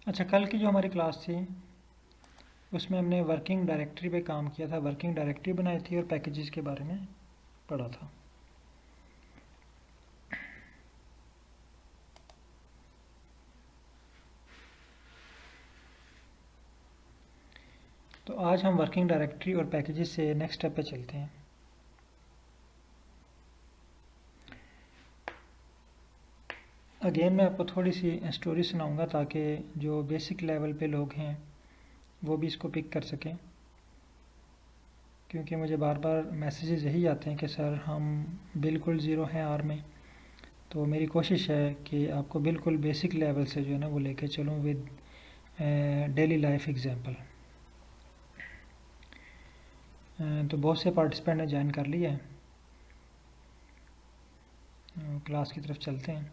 अच्छा, कल की जो हमारी क्लास थी उसमें हमने वर्किंग डायरेक्टरी पे काम किया था, वर्किंग डायरेक्टरी बनाई थी और पैकेजेस के बारे में पढ़ा था। तो आज हम वर्किंग डायरेक्टरी और पैकेजेस से नेक्स्ट स्टेप पे चलते हैं। अगेन मैं आपको थोड़ी सी स्टोरी सुनाऊंगा ताकि जो बेसिक लेवल पे लोग हैं वो भी इसको पिक कर सकें, क्योंकि मुझे बार बार मैसेजेस यही आते हैं कि सर हम बिल्कुल ज़ीरो हैं आर में। तो मेरी कोशिश है कि आपको बिल्कुल बेसिक लेवल से जो है ना वो लेके चलूँ विद डेली लाइफ एग्जांपल। तो बहुत से पार्टिसिपेंट ने ज्वाइन कर लिया है, क्लास की तरफ चलते हैं।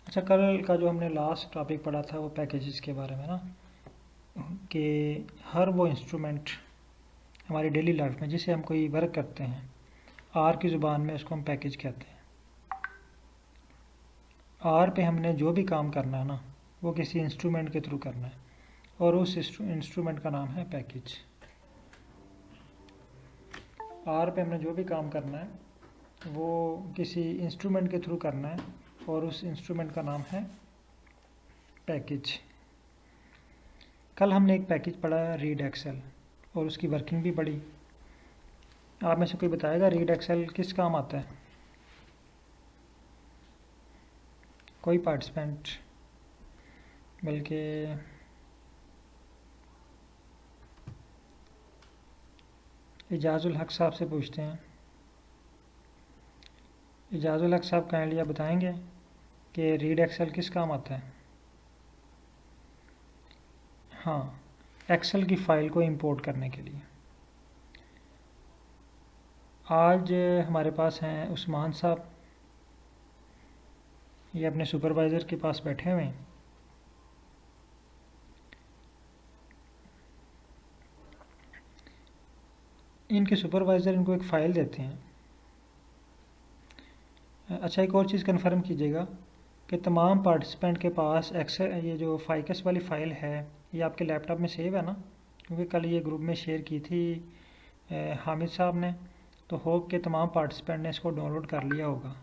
अच्छा, कल का जो हमने लास्ट टॉपिक पढ़ा था वो पैकेजेस के बारे में ना, कि हर वो इंस्ट्रूमेंट हमारी डेली लाइफ में जिसे हम कोई वर्क करते हैं, आर की ज़ुबान में उसको हम पैकेज कहते हैं। आर पे हमने जो भी काम करना है ना वो किसी इंस्ट्रूमेंट के थ्रू करना है और उस इंस्ट्रूमेंट का नाम है पैकेज। आर पे हमने जो भी काम करना है वो किसी इंस्ट्रूमेंट के थ्रू करना है और उस इंस्ट्रूमेंट का नाम है पैकेज। कल हमने एक पैकेज पढ़ा रीड एक्सेल और उसकी वर्किंग भी पढ़ी। आप में से कोई बताएगा रीड एक्सेल किस काम आता है? कोई पार्टिसिपेंट? बल्कि इजाज़ुल हक साहब से पूछते हैं। इजाज़ुल हक साहब काइंडली आप बताएंगे कि रीड एक्सेल किस काम आता है? हाँ, एक्सेल की फ़ाइल को इंपोर्ट करने के लिए। आज हमारे पास हैं उस्मान साहब, ये अपने सुपरवाइज़र के पास बैठे हुए हैं। इनके सुपरवाइज़र इनको एक फ़ाइल देते हैं। अच्छा, एक और चीज़ कन्फर्म कीजिएगा कि तमाम पार्टिसिपेंट के पास एक्सेल ये जो फाइकस वाली फ़ाइल है ये आपके लैपटॉप में सेव है ना, क्योंकि कल ये ग्रुप में शेयर की थी हामिद साहब ने। तो होप के तमाम पार्टिसिपेंट ने इसको डाउनलोड कर लिया होगा,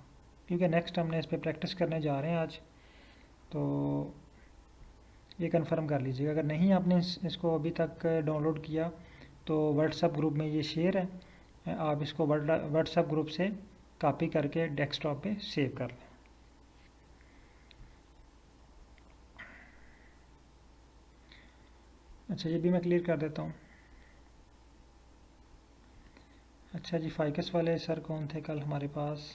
क्योंकि नेक्स्ट हमने इस पर प्रैक्टिस करने जा रहे हैं आज। तो ये कंफर्म कर लीजिएगा, अगर नहीं आपने इसको अभी तक डाउनलोड किया तो व्हाट्सएप ग्रुप में ये शेयर है, आप इसको व्हाट्सएप ग्रुप से कॉपी करके डेस्कटॉप पे सेव कर लें। अच्छा, ये भी मैं क्लियर कर देता हूँ। अच्छा जी, फाइकस वाले सर कौन थे कल हमारे पास?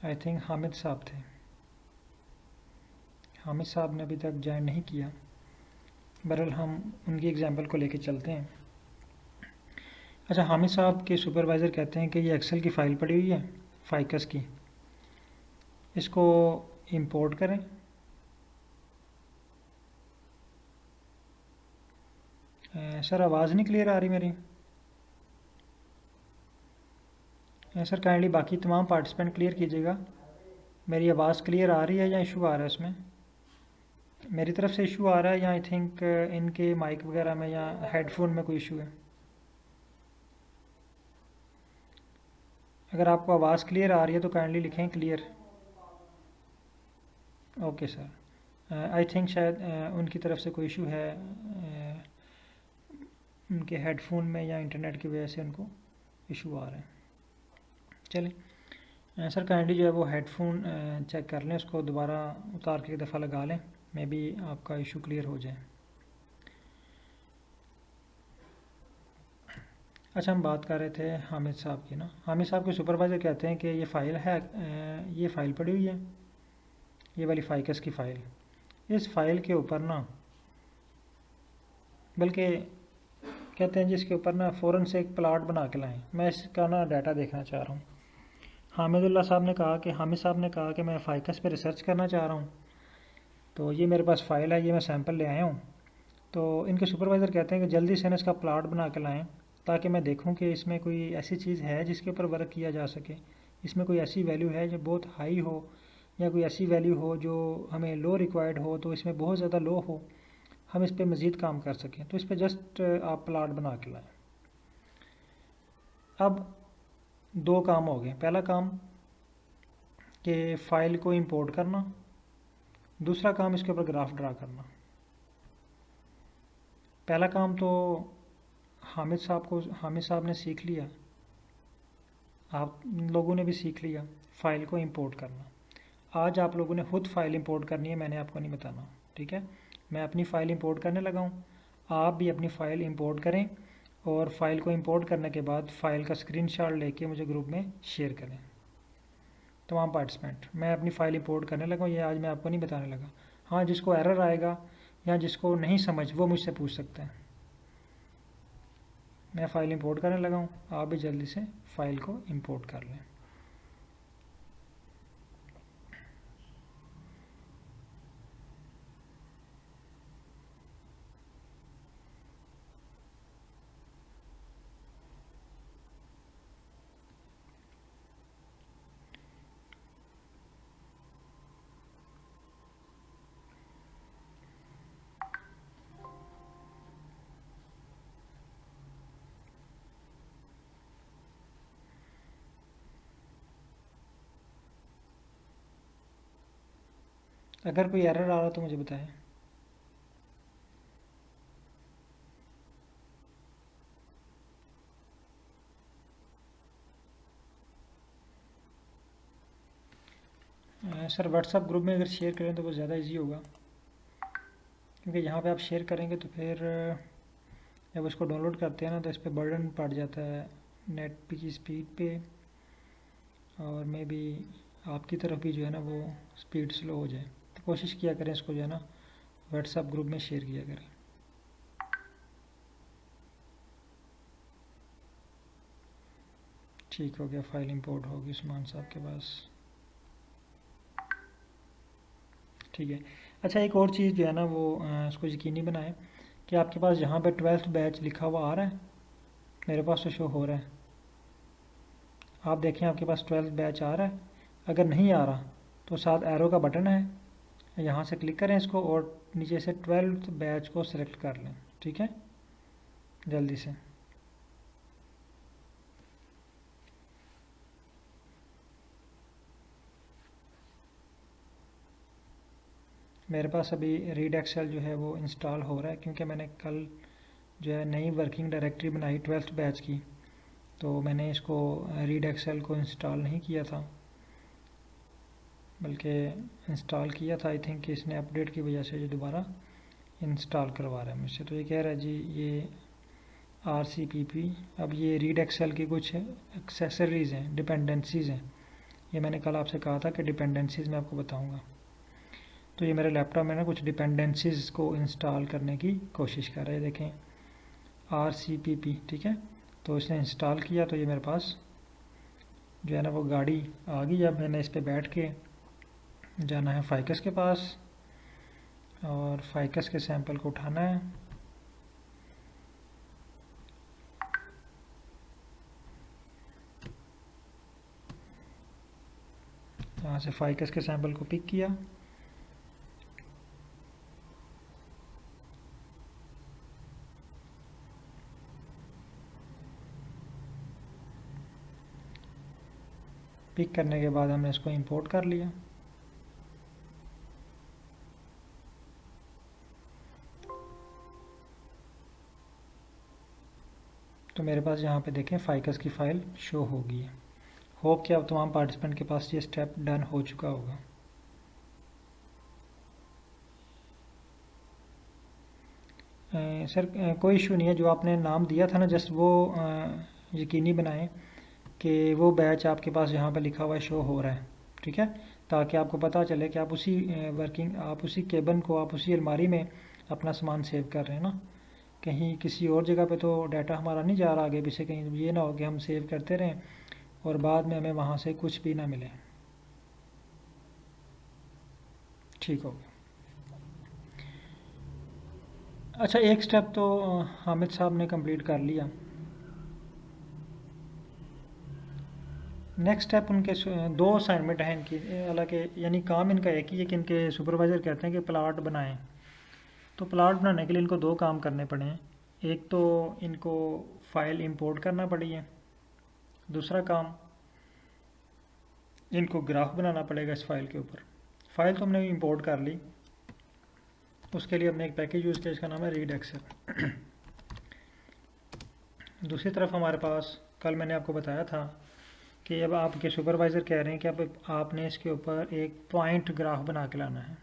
आई थिंक हामिद साहब थे। हामिद साहब ने अभी तक ज्वाइन नहीं किया। बहरहाल हम उनकी एग्जांपल को लेके चलते हैं। अच्छा, हामिद साहब के सुपरवाइज़र कहते हैं कि ये एक्सेल की फ़ाइल पड़ी हुई है फाइकस की, इसको इंपोर्ट करें। सर आवाज़ नहीं क्लियर आ रही मेरी। सर काइंडली बाकी तमाम पार्टिसिपेंट क्लियर कीजिएगा, मेरी आवाज़ क्लियर आ रही है या इशू आ रहा है इसमें? मेरी तरफ से इशू आ रहा है या आई थिंक इनके माइक वगैरह में या हेडफोन में कोई इशू है? अगर आपको आवाज़ क्लियर आ रही है तो काइंडली लिखें clear. Okay sir, I think शायद उनकी तरफ से कोई इशू है, उनके हेडफोन में या इंटरनेट की वजह से उनको इशू आ रहा है। चलिए सर काइंडली जो है वो हेडफोन चेक कर लें, उसको दोबारा उतार के एक दफ़ा लगा लें, मे बी आपका इशू क्लियर हो जाए। अच्छा, हम बात कर रहे थे हामिद साहब की ना। हामिद साहब के सुपरवाइज़र कहते हैं कि ये फ़ाइल है, ये फ़ाइल पड़ी हुई है, ये वाली फाइकस की फ़ाइल। इस फ़ाइल के ऊपर ना, बल्कि कहते हैं जिसके ऊपर ना फ़ौरन से एक प्लाट बना के लाएं। मैं इसका ना डाटा देखना चाह रहा हूँ। हामिदुल्लाह साहब ने कहा कि हामिद साहब ने कहा कि मैं फाइकस पे रिसर्च करना चाह रहा हूँ तो ये मेरे पास फ़ाइल है, ये मैं सैंपल ले आया हूँ। तो इनके सुपरवाइज़र कहते हैं कि जल्दी से ना इसका प्लॉट बना के लाएँ, ताकि मैं देखूँ कि इसमें कोई ऐसी चीज़ है जिसके ऊपर वर्क किया जा सके, इसमें कोई ऐसी वैल्यू है जो बहुत हाई हो, या कोई ऐसी वैल्यू हो जो हमें लो रिक्वायर्ड हो, तो इसमें बहुत ज़्यादा लो हो, हम इस पर मज़ीद काम कर सकें। तो इस पर जस्ट आप प्लॉट बना के लाएँ। अब दो काम हो गए। पहला काम कि फ़ाइल को इंपोर्ट करना, दूसरा काम इसके ऊपर ग्राफ ड्रा करना। पहला काम तो हामिद साहब ने सीख लिया, आप लोगों ने भी सीख लिया, फ़ाइल को इंपोर्ट करना। आज आप लोगों ने खुद फ़ाइल इंपोर्ट करनी है, मैंने आपको नहीं बताना, ठीक है। मैं अपनी फ़ाइल इंपोर्ट करने लगा हूँ, आप भी अपनी फ़ाइल इंपोर्ट करें, और फ़ाइल को इंपोर्ट करने के बाद फ़ाइल का स्क्रीनशॉट लेके मुझे ग्रुप में शेयर करें तमाम पार्टिसिपेंट। मैं अपनी फ़ाइल इंपोर्ट करने लगा हूँ, ये आज मैं आपको नहीं बताने लगा। हाँ, जिसको एरर आएगा या जिसको नहीं समझ, वो मुझसे पूछ सकते हैं। मैं फ़ाइल इंपोर्ट करने लगा हूँ, आप भी जल्दी से फ़ाइल को इंपोर्ट कर लें। अगर कोई एरर आ रहा तो मुझे बताएं। सर व्हाट्सएप ग्रुप में अगर शेयर करें तो वो ज़्यादा इजी होगा, क्योंकि यहाँ पे आप शेयर करेंगे तो फिर जब उसको डाउनलोड करते हैं ना, तो इस पर बर्डन पड़ जाता है नेट की स्पीड पे, और मे बी आपकी तरफ भी जो है ना वो स्पीड स्लो हो जाए। तो कोशिश किया करें इसको जो है ना व्हाट्सएप ग्रुप में शेयर किया करें। ठीक हो गया, फ़ाइल इंपोर्ट होगी उस्मान साहब के पास। ठीक है। अच्छा, एक और चीज़ जो है ना वो उसको यकीनी बनाएं कि आपके पास जहाँ पे 12th बैच लिखा हुआ आ रहा है, मेरे पास तो शो हो रहा है। आप देखें आपके पास 12th बैच आ रहा है। अगर नहीं आ रहा तो साथ एरो का बटन है, यहाँ से क्लिक करें इसको और नीचे से 12th बैच को सिलेक्ट कर लें। ठीक है, जल्दी से। मेरे पास अभी रीड एक्सेल जो है वो इंस्टॉल हो रहा है, क्योंकि मैंने कल जो है नई वर्किंग डायरेक्टरी बनाई 12th बैच की, तो मैंने इसको रीड एक्सेल को इंस्टॉल नहीं किया था, बल्कि इंस्टॉल किया था। आई थिंक इसने अपडेट की वजह से जो दोबारा इंस्टॉल करवा रहा है मुझसे। तो ये कह रहा है जी ये RCPP, अब ये रीड एक्सेल की कुछ एक्सेसरीज़ हैं, डिपेंडेंसीज़ हैं। ये मैंने कल आपसे कहा था कि डिपेंडेंसीज़ मैं आपको बताऊंगा। तो ये मेरे लैपटॉप में ना कुछ डिपेंडेंसीज़ को इंस्टॉल करने की कोशिश कर रहे हैं। देखें RCPP, ठीक है। तो इसने इंस्टॉल किया, तो ये मेरे पास जो है ना वो गाड़ी आ गई। अब मैंने इस पर बैठ के जाना है फाइकस के पास, और फाइकस के सैंपल को उठाना है। यहाँ से फाइकस के सैंपल को पिक किया, पिक करने के बाद हमने इसको इंपोर्ट कर लिया। तो मेरे पास यहाँ पे देखें फाइकस की फ़ाइल शो हो गई है। होप कि अब तमाम पार्टिसिपेंट के पास ये स्टेप डन हो चुका होगा। सर कोई इशू नहीं है, जो आपने नाम दिया था ना, जस्ट वो यकीनी बनाएं कि वो बैच आपके पास यहाँ पे लिखा हुआ शो हो रहा है, ठीक है, ताकि आपको पता चले कि आप उसी आप उसी केबन को, आप उसी अलमारी में अपना सामान सेव कर रहे हैं ना। कहीं किसी और जगह पे तो डाटा हमारा नहीं जा रहा आगे पीछे, कहीं ये ना हो कि हम सेव करते रहें और बाद में हमें वहाँ से कुछ भी ना मिले। ठीक हो गया। अच्छा, एक स्टेप तो हामिद साहब ने कंप्लीट कर लिया। नेक्स्ट स्टेप उनके दो असाइनमेंट हैं इनकी, हालांकि यानी काम इनका एक ही है कि इनके सुपरवाइज़र कहते हैं कि प्लाट बनाएं। तो प्लाट बनाने के लिए इनको दो काम करने पड़े हैं। एक तो इनको फ़ाइल इंपोर्ट करना पड़ी है, दूसरा काम इनको ग्राफ बनाना पड़ेगा इस फाइल के ऊपर। फ़ाइल तो हमने इंपोर्ट कर ली, उसके लिए हमने एक पैकेज यूज़ किया, इसका नाम है रीड एक्सेल। दूसरी तरफ हमारे पास कल मैंने आपको बताया था कि अब आपके सुपरवाइज़र कह रहे हैं कि अब आपने इसके ऊपर एक पॉइंट ग्राफ बना के लाना है,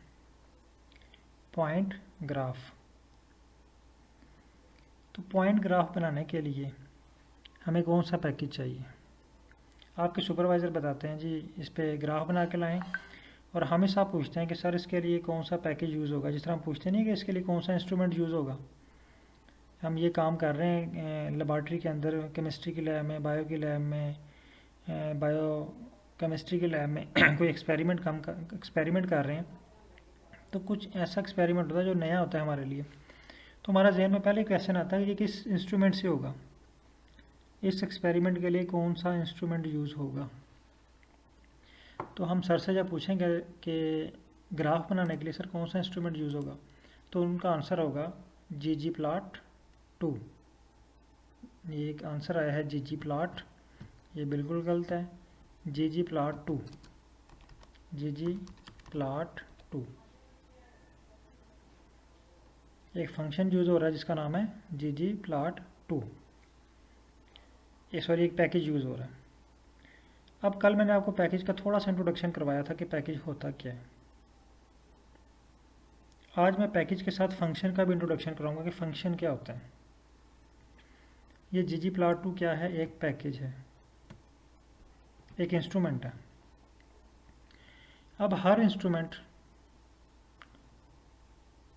पॉइंट ग्राफ। तो पॉइंट ग्राफ बनाने के लिए हमें कौन सा पैकेज चाहिए? आपके सुपरवाइज़र बताते हैं जी इस पर ग्राफ बना के लाएं, और हमें साहब पूछते हैं कि सर इसके लिए कौन सा पैकेज यूज़ होगा। जिस तरह हम पूछते नहीं कि इसके लिए कौन सा इंस्ट्रूमेंट यूज़ होगा। हम ये काम कर रहे हैं लेबॉर्ट्री के अंदर, केमिस्ट्री की लैब में, बायो की लैब में, बायो केमिस्ट्री की लैब में कोई एक्सपेरिमेंट कर रहे हैं, तो कुछ ऐसा एक्सपेरिमेंट होता है जो नया होता है हमारे लिए। तो हमारा जहन में पहले क्वेश्चन आता है कि किस इंस्ट्रूमेंट से होगा, इस एक्सपेरिमेंट के लिए कौन सा इंस्ट्रूमेंट यूज़ होगा। तो हम सर से जब पूछेंगे कि ग्राफ बनाने के लिए सर कौन सा इंस्ट्रूमेंट यूज़ होगा, तो उनका आंसर होगा ggplot2। ये एक आंसर आया है ggplot, ये बिल्कुल गलत है। ggplot2, ggplot2 एक फंक्शन यूज़ हो रहा है जिसका नाम है ggplot2, सॉरी एक पैकेज यूज़ हो रहा है। अब कल मैंने आपको पैकेज का थोड़ा सा इंट्रोडक्शन करवाया था कि पैकेज होता क्या है। आज मैं पैकेज के साथ फंक्शन का भी इंट्रोडक्शन कराऊंगा कि फंक्शन क्या होता है। ये ggplot2 क्या है? एक पैकेज है, एक इंस्ट्रूमेंट है। अब हर इंस्ट्रूमेंट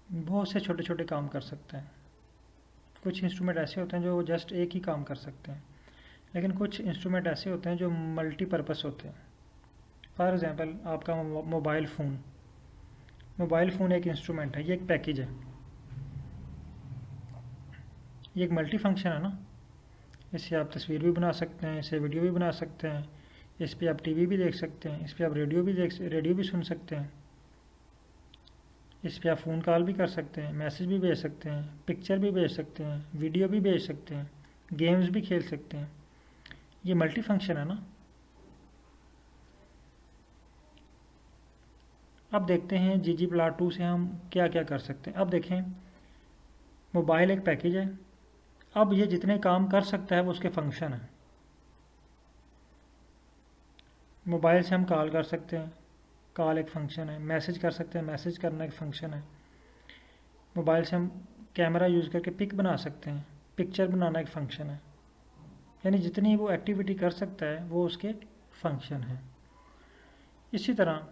बहुत से छोटे छोटे काम कर सकते हैं। कुछ इंस्ट्रूमेंट ऐसे होते हैं जो जस्ट एक ही काम कर सकते हैं, लेकिन कुछ इंस्ट्रूमेंट ऐसे होते हैं जो मल्टीपर्पस होते हैं। फॉर एग्जांपल आपका मोबाइल फ़ोन एक इंस्ट्रूमेंट है, ये एक पैकेज है, ये एक मल्टी फंक्शन है ना। इससे आप तस्वीर भी बना सकते हैं, इससे वीडियो भी बना सकते हैं, इस पर आप टीवी भी देख सकते हैं, इस पर आप रेडियो भी सुन सकते हैं, इस पर आप फ़ोन कॉल भी कर सकते हैं, मैसेज भी भेज सकते हैं, पिक्चर भी भेज सकते हैं, वीडियो भी भेज सकते हैं, गेम्स भी खेल सकते हैं। ये मल्टी फंक्शन है ना। अब देखते हैं ggplot2 से हम क्या क्या कर सकते हैं। अब देखें, मोबाइल एक पैकेज है। अब ये जितने काम कर सकता है वो उसके फंक्शन है। मोबाइल से हम कॉल कर सकते हैं, कॉल एक फंक्शन है। मैसेज कर सकते हैं, मैसेज करना एक फंक्शन है। मोबाइल से हम कैमरा यूज़ करके पिक बना सकते हैं, पिक्चर बनाना एक फंक्शन है। यानी जितनी वो एक्टिविटी कर सकता है वो उसके फंक्शन है। इसी तरह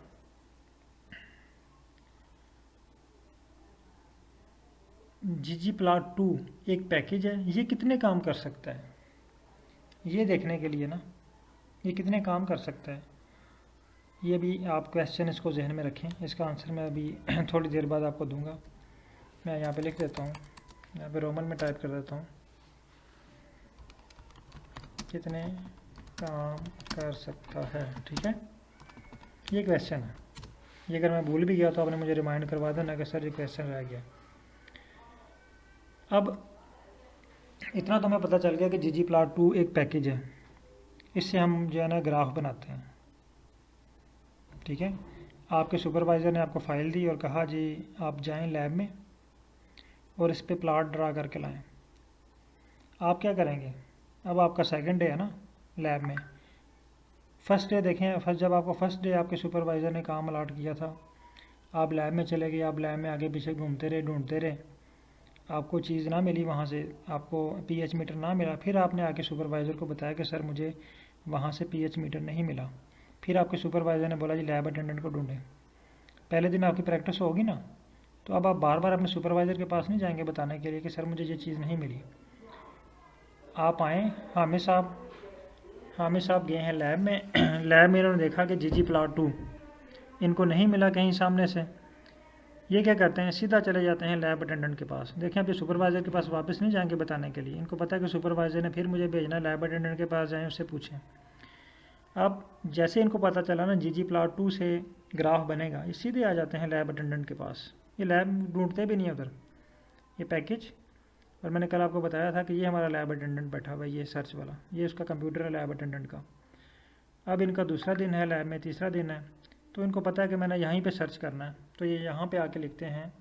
ggplot2 एक पैकेज है, ये कितने काम कर सकता है ये देखने के लिए ना, ये कितने काम कर सकता है, ये भी आप क्वेश्चन इसको जहन में रखें। इसका आंसर मैं अभी थोड़ी देर बाद आपको दूंगा। मैं यहाँ पे लिख देता हूँ, यहाँ पे रोमन में टाइप कर देता हूँ, कितने काम कर सकता है। ठीक है, ये क्वेश्चन है। ये अगर मैं भूल भी गया तो आपने मुझे रिमाइंड करवा देना कि सर ये क्वेश्चन रह गया। अब इतना तो हमें पता चल गया कि ggplot2 एक पैकेज है, इससे हम जो है ना ग्राफ बनाते हैं। ठीक है, आपके सुपरवाइज़र ने आपको फ़ाइल दी और कहा जी आप जाएं लैब में और इस पे प्लॉट ड्रा करके लाएं। आप क्या करेंगे? अब आपका सेकंड डे है ना लैब में। फ़र्स्ट डे देखें, जब आपको फ़र्स्ट डे आपके सुपरवाइज़र ने काम अलाट किया था, आप लैब में चले गए, आप लैब में आगे पीछे घूमते रहे, ढूंढते रहे, आपको चीज़ ना मिली, वहाँ से आपको pH मीटर ना मिला। फिर आपने आके सुपरवाइज़र को बताया कि सर मुझे वहाँ से pH मीटर नहीं मिला। फिर आपके सुपरवाइज़र ने बोला जी लैब अटेंडेंट को ढूंढें। पहले दिन आपकी प्रैक्टिस होगी ना, तो अब आप बार बार अपने सुपरवाइज़र के पास नहीं जाएंगे बताने के लिए कि सर मुझे ये चीज़ नहीं मिली। आप आएँ, हामिद साहब गए हैं लैब में लैब में इन्होंने देखा कि ggplot2 इनको नहीं मिला कहीं सामने से। ये क्या करते हैं, सीधा चले जाते हैं लैब अटेंडेंट के पास। देखें अब ये सुपरवाइज़र के पास वापस नहीं जाएंगे बताने के लिए, इनको पता है कि सुपरवाइज़र ने फिर मुझे भेजना, लैब अटेंडेंट के पास जाएँ उससे पूछें। अब जैसे इनको पता चला ना ggplot2 से ग्राफ बनेगा, ये सीधे आ जाते हैं लैब अटेंडेंट के पास। ये लैब ढूंढते भी नहीं है उधर, ये पैकेज। और मैंने कल आपको बताया था कि ये हमारा लैब अटेंडेंट बैठा हुआ है, ये सर्च वाला, ये उसका कंप्यूटर है लैब अटेंडेंट का। अब इनका दूसरा दिन है लैब में, तीसरा दिन है, तो इनको पता है कि मैंने यहीं पे सर्च करना है, तो ये यहाँ पे आके लिखते हैं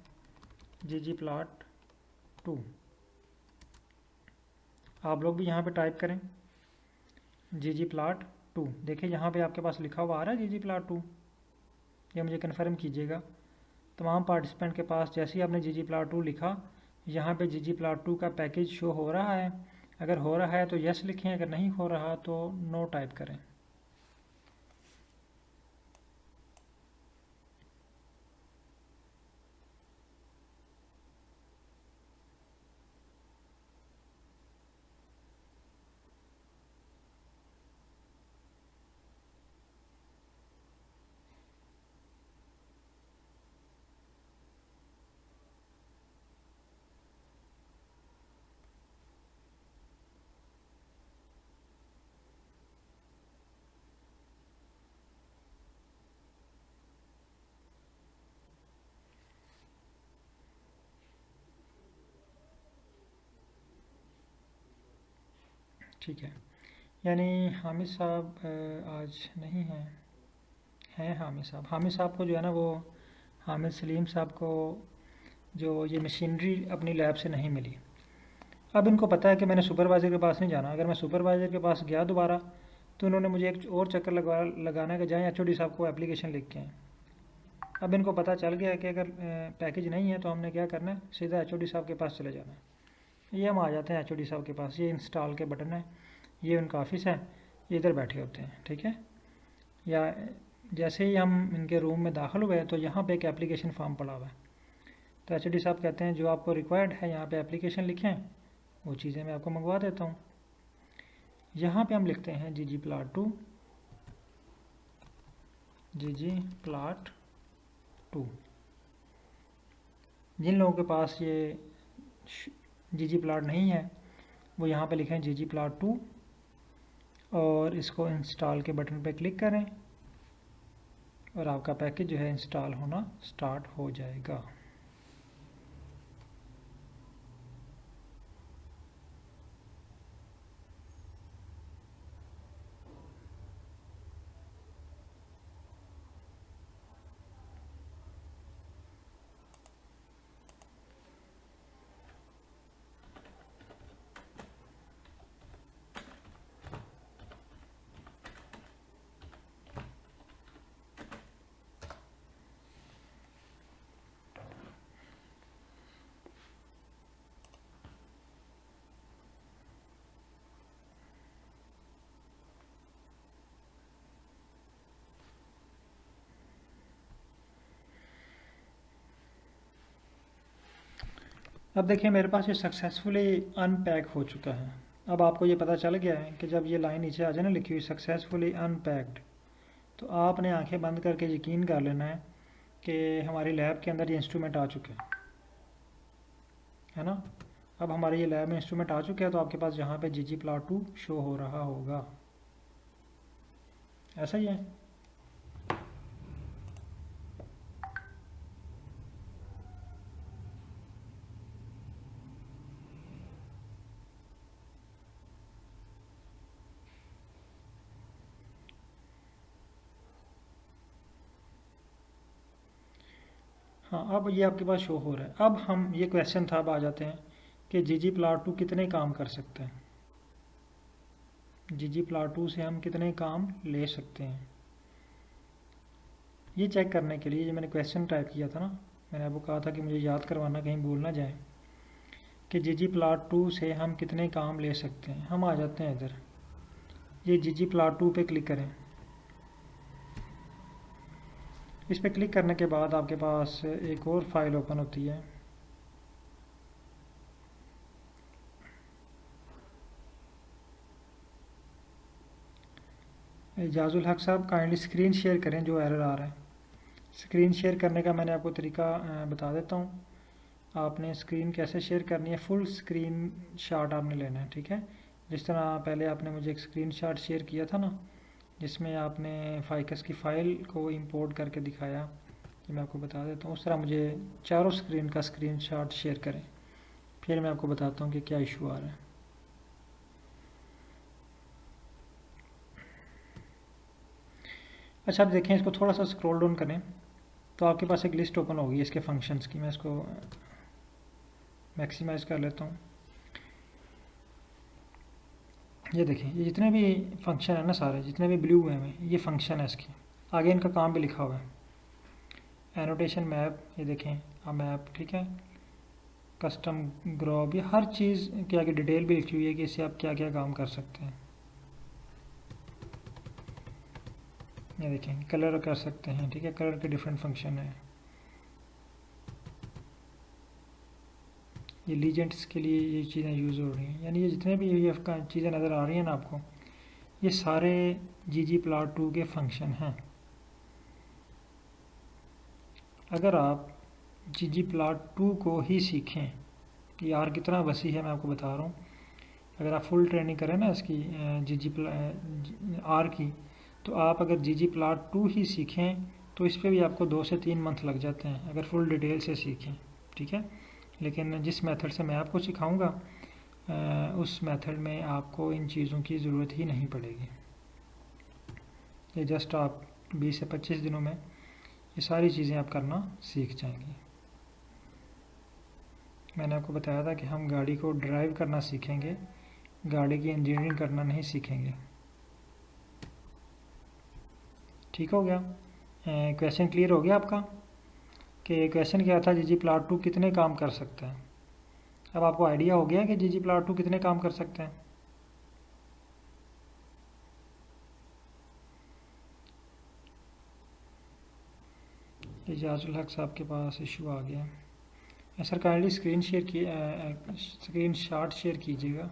ggplot2। आप लोग भी यहाँ पे टाइप करें ggplot2। देखिए यहाँ पे आपके पास लिखा हुआ आ रहा है ggplot2, ये मुझे कन्फर्म कीजिएगा। तमाम पार्टिसिपेंट के पास जैसे ही आपने ggplot2 लिखा, यहाँ पे ggplot2 का पैकेज शो हो रहा है। अगर हो रहा है तो यस लिखें, अगर नहीं हो रहा तो नो टाइप करें। ठीक है, यानी हामिद साहब आज नहीं हैं हामिद साहब को जो है ना, वो हामिद सलीम साहब को जो ये मशीनरी अपनी लैब से नहीं मिली। अब इनको पता है कि मैंने सुपरवाइज़र के पास नहीं जाना, अगर मैं सुपरवाइज़र के पास गया दोबारा तो उन्होंने मुझे एक और चक्कर लगाना कि जाएँ HOD साहब को एप्लीकेशन लिख के आएँ। अब इनको पता चल गया कि अगर पैकेज नहीं है तो हमने क्या करना है, सीधा HOD साहब के पास चले जाना है। ये हम आ जाते हैं HOD साहब के पास, ये इंस्टॉल के बटन है, ये उनका ऑफिस है, ये इधर बैठे होते हैं, ठीक है। या जैसे ही हम इनके रूम में दाखिल हुए तो यहाँ पे एक एप्लीकेशन फॉर्म पड़ा हुआ है, तो HOD साहब कहते हैं जो आपको रिक्वायर्ड है यहाँ पे एप्लीकेशन लिखें, वो चीज़ें मैं आपको मंगवा देता हूँ। यहाँ पे हम लिखते हैं ggplot2 जिन लोगों के पास ये ggplot नहीं है वो यहाँ पे लिखें ggplot2 और इसको इंस्टॉल के बटन पे क्लिक करें और आपका पैकेज जो है इंस्टॉल होना स्टार्ट हो जाएगा। अब देखिए मेरे पास ये सक्सेसफुली अनपैक हो चुका है। अब आपको ये पता चल गया है कि जब ये लाइन नीचे आ जाए ना लिखी हुई सक्सेसफुली अनपैक्ड, तो आपने आंखें बंद करके यकीन कर लेना है कि हमारी लैब के अंदर ये इंस्ट्रूमेंट आ चुके हैं, है ना। अब हमारे ये लैब में इंस्ट्रूमेंट आ चुके हैं तो आपके पास यहाँ पे ggplot2 शो हो रहा होगा, ऐसा ही है। हाँ, अब ये आपके पास शो हो रहा है। अब हम ये क्वेश्चन था, अब आ जाते हैं कि ggplot2 कितने काम कर सकते हैं, ggplot2 से हम कितने काम ले सकते हैं। ये चेक करने के लिए, ये मैंने क्वेश्चन टाइप किया था ना, मैंने आपको कहा था कि मुझे याद करवाना, कहीं भूल ना जाए, कि ggplot2 से हम कितने काम ले सकते हैं। हम आ जाते हैं इधर, ये ggplot2 पे क्लिक करें। इस पर क्लिक करने के बाद आपके पास एक और फाइल ओपन होती है, एजाजुल हक साहब काइंडली स्क्रीन शेयर करें जो एरर आ रहा है। स्क्रीन शेयर करने का मैंने आपको तरीका बता देता हूँ। आपने स्क्रीन कैसे शेयर करनी है, फुल स्क्रीन शॉट आपने लेना है, ठीक है। जिस तरह पहले आपने मुझे एक स्क्रीन शॉट शेयर किया था ना, जिसमें आपने फाइकस की फ़ाइल को इंपोर्ट करके दिखाया, कि मैं आपको बता देता हूँ। उस तरह मुझे चारों स्क्रीन का स्क्रीन शॉट शेयर करें, फिर मैं आपको बताता हूँ कि क्या इशू आ रहा है। अच्छा, आप देखें, इसको थोड़ा सा स्क्रॉल डाउन करें तो आपके पास एक लिस्ट ओपन होगी इसके फंक्शंस की। मैं इसको मैक्सिमाइज़ कर लेता हूँ। ये देखें, ये जितने भी फंक्शन है ना, सारे जितने भी ब्लू हुए हैं, ये फंक्शन है इसके। आगे इनका काम भी लिखा हुआ है, एनोटेशन मैप, ये देखें, अब मैप, ठीक है, कस्टम ग्रॉब, ये हर चीज़ की आगे डिटेल भी लिखी हुई है कि इससे आप क्या क्या काम कर सकते हैं। ये देखें, कलर कर सकते हैं, ठीक है, कलर के डिफरेंट फंक्शन है। ये लीजेंड्स के लिए ये चीज़ें यूज़ हो रही हैं, यानी ये जितने भी ये चीज़ें नज़र आ रही हैं ना आपको, ये सारे ggplot2 के फंक्शन हैं। अगर आप ggplot2 को ही सीखें, ये आर कितना वसी है मैं आपको बता रहा हूँ। अगर आप फुल ट्रेनिंग करें ना इसकी आर की, तो आप अगर ggplot2 ही सीखें तो इस पर भी आपको 2 से 3 मंथ लग जाते हैं, अगर फुल डिटेल से सीखें, ठीक है। लेकिन जिस मेथड से मैं आपको सिखाऊंगा, उस मेथड में आपको इन चीज़ों की ज़रूरत ही नहीं पड़ेगी। ये जस्ट आप 20 से 25 दिनों में ये सारी चीज़ें आप करना सीख जाएंगे। मैंने आपको बताया था कि हम गाड़ी को ड्राइव करना सीखेंगे, गाड़ी की इंजीनियरिंग करना नहीं सीखेंगे। ठीक हो गया? क्वेश्चन क्लियर हो गया आपका कि क्वेश्चन क्या था, ggplot2 कितने काम कर सकता है। अब आपको आइडिया हो गया कि ggplot2 कितने काम कर सकते हैं। एजाजुल हक साहब के पास इशू आ गया। Sir kindly screen shot share कीजिएगा।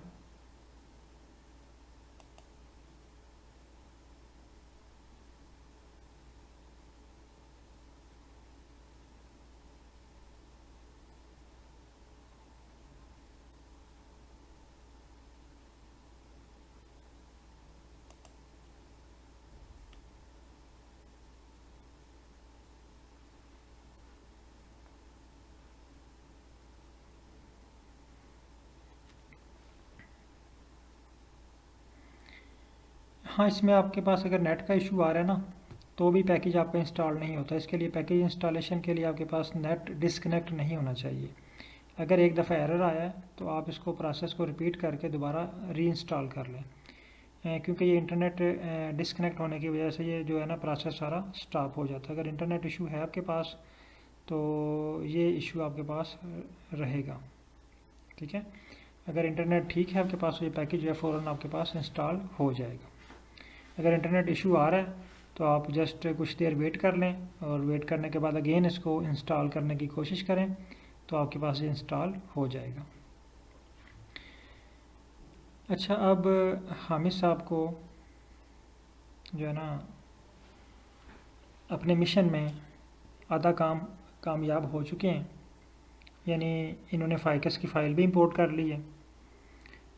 हाँ, इसमें आपके पास अगर नेट का इशू आ रहा है ना, तो भी पैकेज आपका इंस्टॉल नहीं होता। इसके लिए पैकेज इंस्टॉलेशन के लिए आपके पास नेट डिस्कनेक्ट नहीं होना चाहिए। अगर एक दफ़ा एरर आया है तो आप इसको प्रोसेस को रिपीट करके दोबारा री इंस्टॉल कर लें, क्योंकि ये इंटरनेट डिस्कनेक्ट होने की वजह से ये जो है ना प्रोसेस सारा स्टॉप हो जाता है। अगर इंटरनेट इशू है आपके पास तो ये इशू आपके पास रहेगा, ठीक है। अगर इंटरनेट ठीक है आपके पास तो ये पैकेज जो है फ़ौरन आपके पास इंस्टॉल हो जाएगा। अगर इंटरनेट इशू आ रहा है तो आप जस्ट कुछ देर वेट कर लें, और वेट करने के बाद अगेन इसको इंस्टॉल करने की कोशिश करें तो आपके पास ये इंस्टॉल हो जाएगा। अच्छा, अब हामिद साहब को जो है ना अपने मिशन में आधा काम कामयाब हो चुके हैं, यानी इन्होंने फाइकस की फ़ाइल भी इंपोर्ट कर ली है।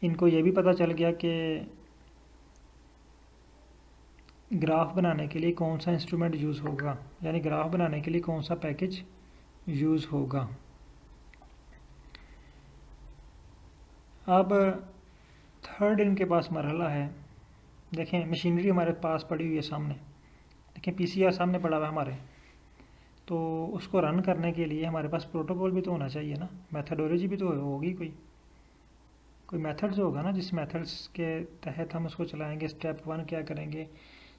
इनको ये भी पता चल गया कि ग्राफ बनाने के लिए कौन सा इंस्ट्रूमेंट यूज़ होगा, यानी ग्राफ बनाने के लिए कौन सा पैकेज यूज़ होगा। अब थर्ड इनके पास मरहला है। देखें, मशीनरी हमारे पास पड़ी हुई है सामने, देखें पीसीआर सामने पड़ा हुआ है हमारे, तो उसको रन करने के लिए हमारे पास प्रोटोकॉल भी तो होना चाहिए ना, मेथडोलॉजी भी तो होगी, कोई मेथड्स होगा ना, जिस मेथड्स के तहत हम उसको चलाएंगे। स्टेप 1 क्या करेंगे,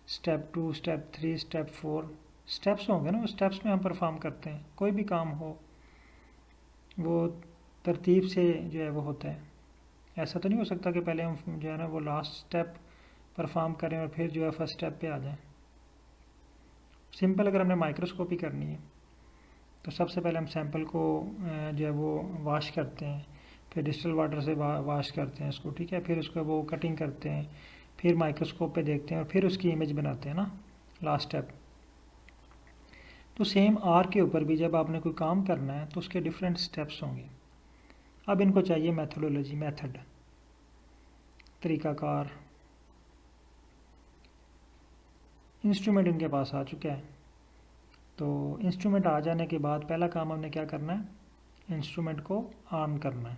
स्टेप 2, स्टेप 3, स्टेप 4 स्टेप्स होंगे ना, उस स्टेप्स में हम परफॉर्म करते हैं। कोई भी काम हो वो तरतीब से जो है वो होता है। ऐसा तो नहीं हो सकता कि पहले हम जो है ना वो लास्ट स्टेप परफॉर्म करें और फिर जो है फर्स्ट स्टेप पे आ जाएं। सिंपल, अगर हमने माइक्रोस्कोपी करनी है तो सबसे पहले हम सैंपल को जो है वो वॉश करते हैं, फिर डिस्टिल वाटर से वॉश करते हैं इसको, ठीक है, फिर उसको वो कटिंग करते हैं, फिर माइक्रोस्कोप पे देखते हैं और फिर उसकी इमेज बनाते हैं ना, लास्ट स्टेप। तो सेम आर के ऊपर भी जब आपने कोई काम करना है तो उसके डिफरेंट स्टेप्स होंगे। अब इनको चाहिए मेथोडोलॉजी, मेथड, तरीक़ाकार। इंस्ट्रूमेंट इनके पास आ चुका है, तो इंस्ट्रूमेंट आ जाने के बाद पहला काम हमने क्या करना है, इंस्ट्रूमेंट को ऑन करना है।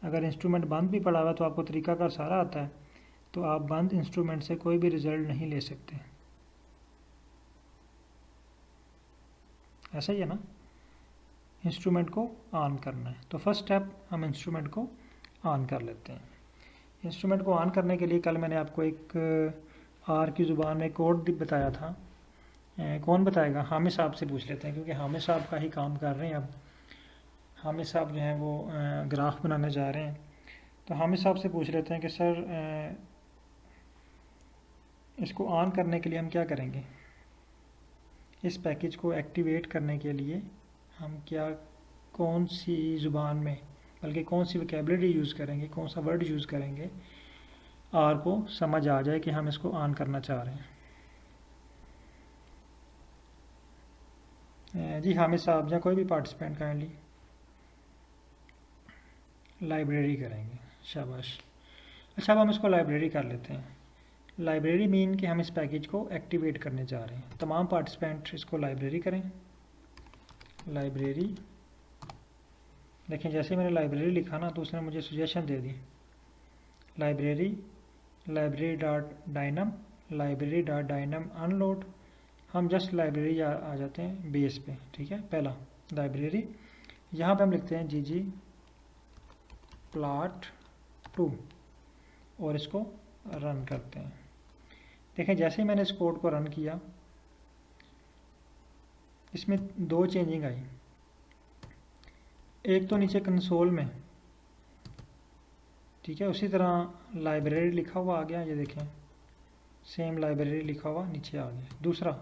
अगर इंस्ट्रूमेंट बंद भी पड़ा हुआ तो आपको तरीक़ाकार सारा आता है, तो आप बंद इंस्ट्रूमेंट से कोई भी रिज़ल्ट नहीं ले सकते। ऐसा ही है ना, इंस्ट्रूमेंट को ऑन करना है। तो फर्स्ट स्टेप हम इंस्ट्रूमेंट को ऑन कर लेते हैं। इंस्ट्रूमेंट को ऑन करने के लिए कल मैंने आपको एक आर की ज़ुबान में कोड बताया था। कौन बताएगा? हामिद साहब से पूछ लेते हैं, क्योंकि हामिद साहब का ही काम कर रहे हैं। अब हामिद साहब जो हैं वो ग्राफ बनाने जा रहे हैं, तो हामिद साहब से पूछ लेते हैं कि सर इसको ऑन करने के लिए हम क्या करेंगे, इस पैकेज को एक्टिवेट करने के लिए हम क्या, कौन सी ज़ुबान में, बल्कि कौन सी वोकैबुलरी यूज़ करेंगे, कौन सा वर्ड यूज़ करेंगे आर को समझ आ जाए कि हम इसको ऑन करना चाह रहे हैं। जी हामिद साहब या कोई भी पार्टिसिपेंट काइंडली लाइब्रेरी करेंगे, शाबाश। अच्छा, अब हम इसको लाइब्रेरी कर लेते हैं। लाइब्रेरी मीन कि हम इस पैकेज को एक्टिवेट करने जा रहे हैं। तमाम पार्टिसिपेंट इसको लाइब्रेरी करें। लाइब्रेरी, देखें जैसे मैंने लाइब्रेरी लिखा ना तो उसने मुझे सजेशन दे दी, लाइब्रेरी, लाइब्रेरी डॉट डायनम, लाइब्रेरी डॉट डायनम अनलोड। हम जस्ट लाइब्रेरी आ जाते हैं बेस पे, ठीक है। पहला लाइब्रेरी, यहाँ पे हम लिखते हैं जी प्लॉट 2 और इसको रन करते हैं। देखें जैसे ही मैंने इस कोड को रन किया, इसमें 2 चेंजिंग आई। एक तो नीचे कंसोल में, ठीक है, उसी तरह लाइब्रेरी लिखा हुआ आ गया, ये देखें सेम लाइब्रेरी लिखा हुआ नीचे आ गया। दूसरा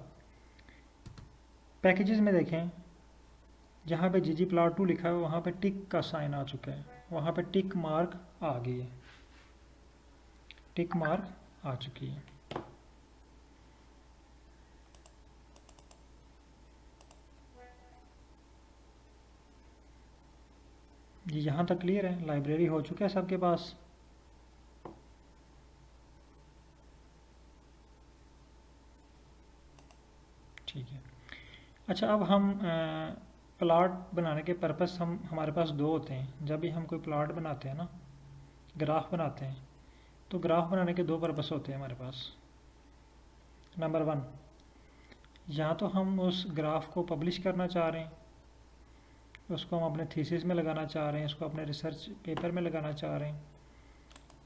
पैकेजेस में देखें, जहाँ पे जी प्लॉट 2 लिखा है वहाँ पे टिक का साइन आ चुका है, वहाँ पे टिक मार्क आ गई है, टिक मार्क आ चुकी है। जी यहाँ तक क्लियर है, लाइब्रेरी हो चुका है सबके पास। ठीक है। अच्छा, अब हम प्लॉट बनाने के पर्पस हमारे पास 2 होते हैं। जब भी हम कोई प्लॉट बनाते हैं ना, ग्राफ बनाते हैं, तो ग्राफ बनाने के 2 पर्पस होते हैं हमारे पास। नंबर 1, या तो हम उस ग्राफ को पब्लिश करना चाह रहे हैं, उसको हम अपने थीसिस में लगाना चाह रहे हैं, उसको अपने रिसर्च पेपर में लगाना चाह रहे हैं,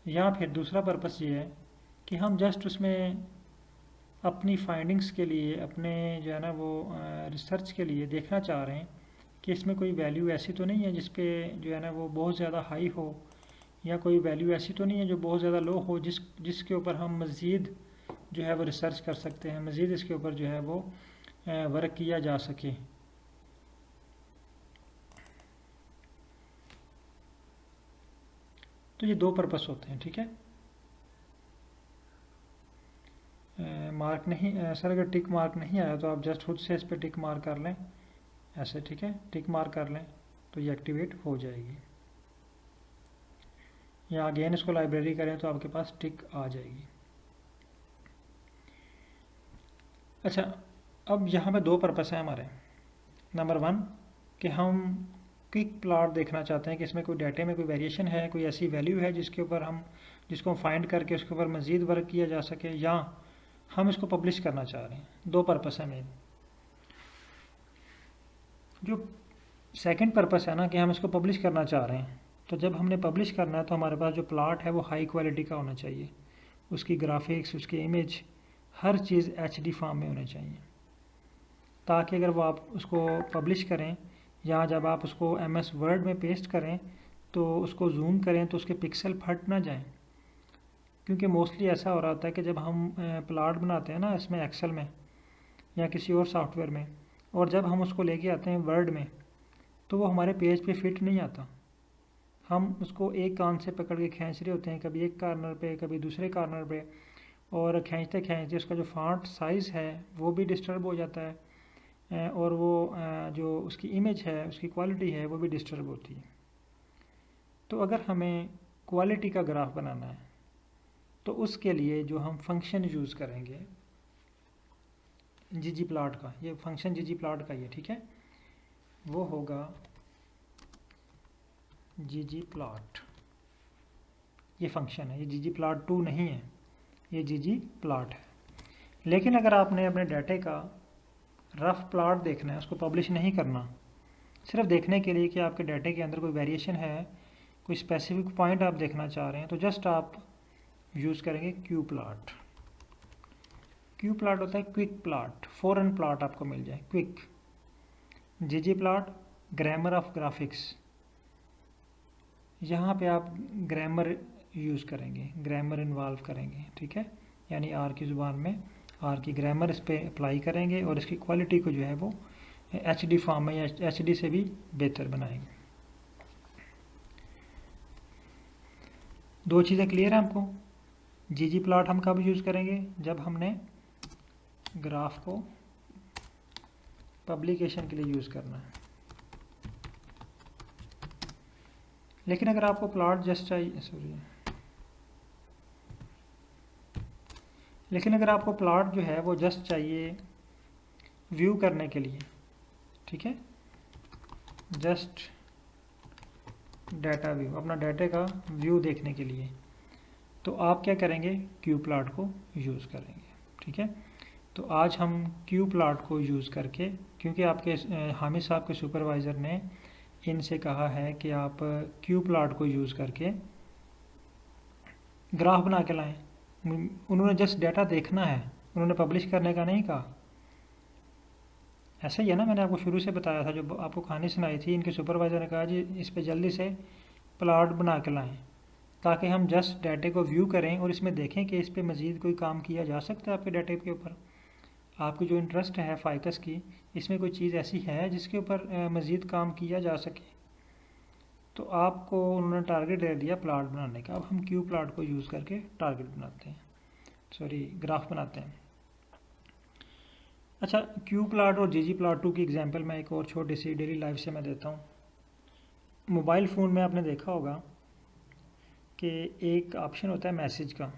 या फिर दूसरा पर्पस ये है कि हम जस्ट उसमें अपनी फाइंडिंग्स के लिए, अपने जो है ना वो रिसर्च के लिए देखना चाह रहे हैं कि इसमें कोई वैल्यू ऐसी तो नहीं है जिस पे जो है ना वो बहुत ज़्यादा हाई हो, या कोई वैल्यू ऐसी तो नहीं है जो बहुत ज़्यादा लो हो, जिसके ऊपर हम मज़ीद जो है वो रिसर्च कर सकते हैं, मज़ीद इसके ऊपर जो है वो वर्क किया जा सके। तो ये 2 पर्पस होते हैं, ठीक है। मार्क नहीं, सर अगर टिक मार्क नहीं आया तो आप जस्ट खुद से इस पर टिक मार्क कर लें, ऐसे, ठीक है, टिक मार्क कर लें तो ये एक्टिवेट हो जाएगी। या अगेन इसको लाइब्रेरी करें तो आपके पास टिक आ जाएगी। अच्छा, अब यहाँ पे 2 पर्पस हैं हमारे। नंबर 1 कि हम क्विक प्लॉट देखना चाहते हैं कि इसमें कोई डाटे में कोई वेरिएशन है, कोई ऐसी वैल्यू है जिसके ऊपर जिसको हम फाइंड करके उसके ऊपर मज़ीद वर्क किया जा सके, या हम इसको पब्लिश करना चाह रहे हैं। 2 पर्पस है मेन। जो सेकंड पर्पस है ना कि हम इसको पब्लिश करना चाह रहे हैं, तो जब हमने पब्लिश करना है तो हमारे पास जो प्लॉट है वो हाई क्वालिटी का होना चाहिए, उसकी ग्राफिक्स, उसकी इमेज, हर चीज़ HD फॉर्म में होनी चाहिए, ताकि अगर वो आप उसको पब्लिश करें या जब आप उसको MS वर्ड में पेस्ट करें तो उसको जूम करें तो उसके पिक्सल फट ना जाएं। क्योंकि मोस्टली ऐसा हो रहा होता है कि जब हम प्लॉट बनाते हैं ना इसमें एक्सेल में या किसी और सॉफ्टवेयर में, और जब हम उसको लेके आते हैं वर्ड में तो वो हमारे पेज पे फिट नहीं आता। हम उसको एक कान से पकड़ के खींच रहे होते हैं, कभी एक कॉर्नर पे, कभी दूसरे कॉर्नर पे, और खींचते खींचते उसका जो फॉन्ट साइज़ है वो भी डिस्टर्ब हो जाता है, और वो जो उसकी इमेज है, उसकी क्वालिटी है, वो भी डिस्टर्ब होती है। तो अगर हमें क्वालिटी का ग्राफ बनाना है तो उसके लिए जो हम फंक्शन यूज़ करेंगे ggplot का, ये फंक्शन ggplot का ही है, ठीक है, वो होगा ggplot। ये फंक्शन है, ये ggplot2 नहीं है, ये ggplot है। लेकिन अगर आपने अपने डाटे का रफ प्लॉट देखना है, उसको पब्लिश नहीं करना, सिर्फ देखने के लिए कि आपके डाटे के अंदर कोई वेरिएशन है, कोई स्पेसिफिक पॉइंट आप देखना चाह रहे हैं, तो जस्ट आप यूज़ करेंगे qplot। qplot होता है क्विक प्लॉट, फॉरन प्लॉट आपको मिल जाए, quick. ggplot grammar of graphics, यहाँ पे आप ग्रामर यूज़ करेंगे, ग्रामर इन्वॉल्व करेंगे, ठीक है, यानी आर की ज़ुबान में आर की ग्रामर इस पर अप्लाई करेंगे और इसकी क्वालिटी को जो है वो HD फॉर्म में या HD से भी बेहतर बनाएंगे। दो चीज़ें क्लियर हैं आपको? ggplot हम कब यूज़ करेंगे? जब हमने ग्राफ को पब्लिकेशन के लिए यूज़ करना है। लेकिन अगर आपको प्लॉट जस्ट चाहिए, लेकिन अगर आपको प्लॉट जो है वो जस्ट चाहिए व्यू करने के लिए, ठीक है, जस्ट डाटा व्यू, अपना डाटे का व्यू देखने के लिए, तो आप क्या करेंगे? qplot को यूज़ करेंगे, ठीक है। तो आज हम qplot को यूज़ करके, क्योंकि आपके हामिद साहब के सुपरवाइज़र ने इनसे कहा है कि आप qplot को यूज़ करके ग्राफ बना के लाएं। उन्होंने जस्ट डाटा देखना है, उन्होंने पब्लिश करने का नहीं कहा। ऐसा ही है ना, मैंने आपको शुरू से बताया था, जो आपको कहानी सुनाई थी, इनके सुपरवाइज़र ने कहा जी इस पे जल्दी से प्लॉट बना के लाएं, ताकि हम जस्ट डाटे को व्यू करें और इसमें देखें कि इस पे मज़ीद कोई काम किया जा सकता है आपके डाटे के ऊपर। आपकी जो इंटरेस्ट है फाइकस की, इसमें कोई चीज़ ऐसी है जिसके ऊपर मज़ीद काम किया जा सके, तो आपको उन्होंने टारगेट दे दिया प्लॉट बनाने का। अब हम qplot को यूज़ करके टारगेट बनाते हैं, सॉरी ग्राफ बनाते हैं। अच्छा, qplot और ggplot2 की एग्जांपल मैं एक और छोटी सी डेली लाइफ से मैं देता हूँ। मोबाइल फ़ोन में आपने देखा होगा कि एक ऑप्शन होता है मैसेज का,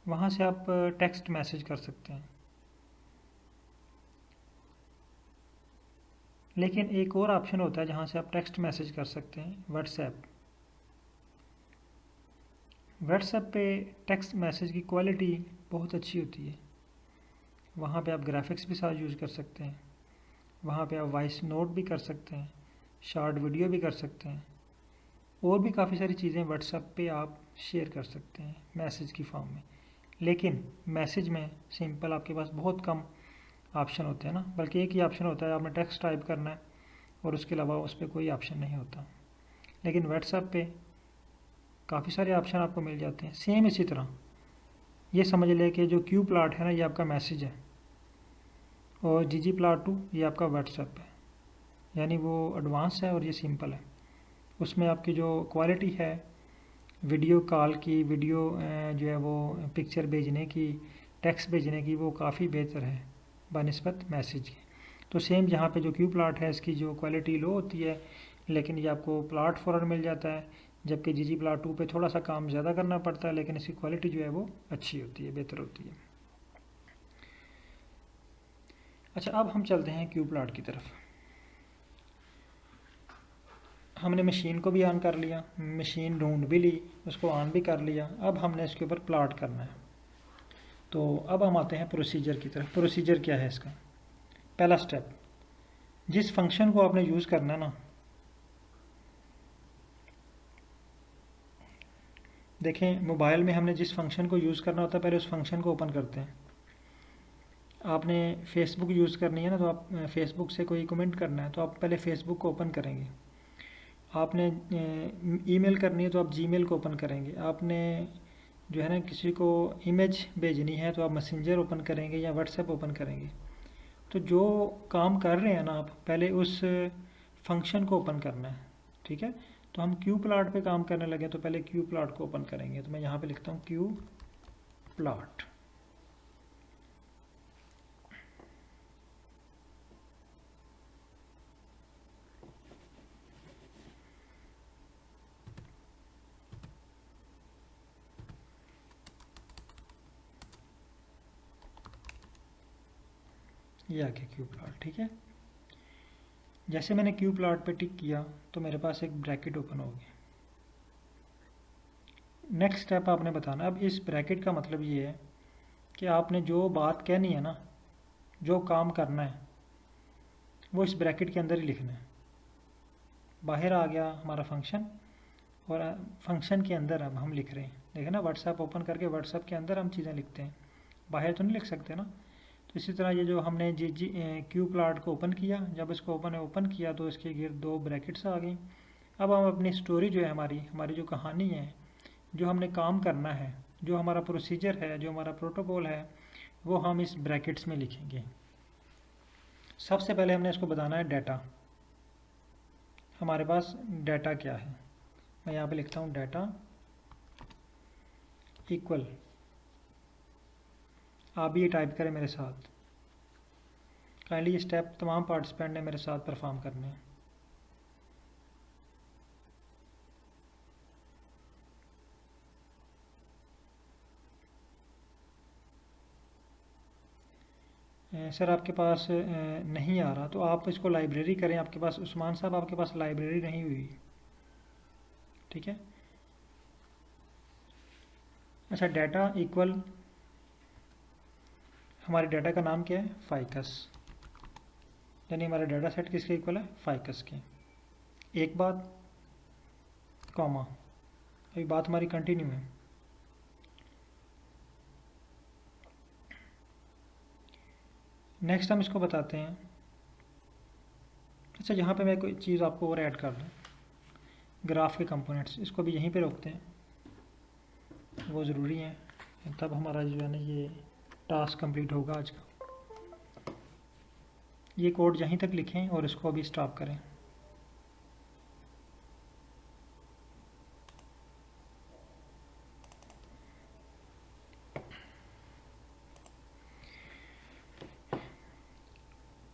वहाँ से आप टेक्स्ट मैसेज कर सकते हैं। लेकिन एक और ऑप्शन होता है जहाँ से आप टेक्स्ट मैसेज कर सकते हैं, व्हाट्सएप। व्हाट्सएप पे टेक्स्ट मैसेज की क्वालिटी बहुत अच्छी होती है, वहाँ पे आप ग्राफिक्स भी साथ यूज़ कर सकते हैं, वहाँ पे आप वॉइस नोट भी कर सकते हैं, शॉर्ट वीडियो भी कर सकते हैं, और भी काफ़ी सारी चीज़ें व्हाट्सएप पे आप शेयर कर सकते हैं मैसेज की फॉर्म में। लेकिन मैसेज में सिंपल आपके पास बहुत कम ऑप्शन होते हैं ना, बल्कि एक ही ऑप्शन होता है, आपने टेक्स्ट टाइप करना है और उसके अलावा उस पर कोई ऑप्शन नहीं होता। लेकिन व्हाट्सएप पे काफ़ी सारे ऑप्शन आपको मिल जाते हैं। सेम इसी तरह ये समझ ले कि जो qplot है ना, ये आपका मैसेज है, और ggplot2 ये आपका व्हाट्सएप है, यानी वो एडवांस है और ये सिंपल है। उसमें आपकी जो क्वालिटी है वीडियो कॉल की, वीडियो जो है वो पिक्चर भेजने की, टेक्स्ट भेजने की, वो काफ़ी बेहतर है बनिस्बत मैसेज के। तो सेम जहाँ पे जो qplot है, इसकी जो क्वालिटी लो होती है, लेकिन ये आपको प्लॉट फ़ौरन मिल जाता है, जबकि ggplot2 पे थोड़ा सा काम ज़्यादा करना पड़ता है, लेकिन इसकी क्वालिटी जो है वो अच्छी होती है, बेहतर होती है। अच्छा, अब हम चलते हैं qplot की तरफ। हमने मशीन को भी ऑन कर लिया, मशीन ढूंढ भी ली, उसको ऑन भी कर लिया, अब हमने इसके ऊपर प्लॉट करना है। तो अब हम आते हैं प्रोसीजर की तरफ। प्रोसीजर क्या है इसका? पहला स्टेप, जिस फंक्शन को आपने यूज़ करना है ना, देखें मोबाइल में हमने जिस फंक्शन को यूज़ करना होता है, पहले उस फंक्शन को ओपन करते हैं। आपने फेसबुक यूज़ करनी है ना, तो आप फेसबुक से कोई कमेंट करना है तो आप पहले फेसबुक को ओपन करेंगे। आपने ईमेल करनी है तो आप जीमेल को ओपन करेंगे। आपने जो है ना किसी को इमेज भेजनी है तो आप मैसेंजर ओपन करेंगे या व्हाट्सएप ओपन करेंगे। तो जो काम कर रहे हैं ना आप, पहले उस फंक्शन को ओपन करना है, ठीक है। तो हम qplot पे काम करने लगे तो पहले qplot को ओपन करेंगे। तो मैं यहाँ पे लिखता हूँ qplot। ये आ गया क्यू प्लॉट। ठीक है, जैसे मैंने क्यू प्लॉट पे टिक किया तो मेरे पास एक ब्रैकेट ओपन हो गया। नेक्स्ट स्टेप आपने बताना, अब इस ब्रैकेट का मतलब ये है कि आपने जो बात कहनी है ना, जो काम करना है, वो इस ब्रैकेट के अंदर ही लिखना है। बाहर आ गया हमारा फंक्शन, और फंक्शन के अंदर अब हम लिख रहे हैं। देखें ना, व्हाट्सएप ओपन करके व्हाट्सएप के अंदर हम चीज़ें लिखते हैं, बाहर तो नहीं लिख सकते ना। तो इसी तरह ये जो हमने क्यू प्लॉट को ओपन किया, जब इसको ओपन किया तो इसके गिर्द 2 ब्रैकेट्स आ गई। अब हम अपनी स्टोरी जो है, हमारी जो कहानी है, जो हमने काम करना है, जो हमारा प्रोसीजर है, जो हमारा प्रोटोकॉल है, वो हम इस ब्रैकेट्स में लिखेंगे। सबसे पहले हमने इसको बताना है डाटा। हमारे पास डाटा क्या है, मैं यहाँ पे लिखता हूँ डाटा इक्वल, आप भी ये टाइप करें मेरे साथ। काइंडली ये स्टेप तमाम पार्टिसिपेंट ने मेरे साथ परफॉर्म करने हैं। सर आपके पास नहीं आ रहा तो आप इसको लाइब्रेरी करें। आपके पास उस्मान साहब, आपके पास लाइब्रेरी नहीं हुई, ठीक है। अच्छा, डाटा इक्वल, हमारे डाटा का नाम क्या है, फाइकस, यानी हमारा डाटा सेट किसके इक्वल है, फाइकस के। एक बात, कॉमा, अभी बात हमारी कंटिन्यू है। नेक्स्ट हम इसको बताते हैं। अच्छा, यहाँ पे मैं कोई चीज़ आपको और ऐड कर दूँ, ग्राफ के कंपोनेंट्स, इसको भी यहीं पे रोकते हैं, वो ज़रूरी है, तब हमारा जो है ना ये टास्क कंप्लीट होगा आज का। ये कोड यहीं तक लिखें और इसको अभी स्टॉप करें।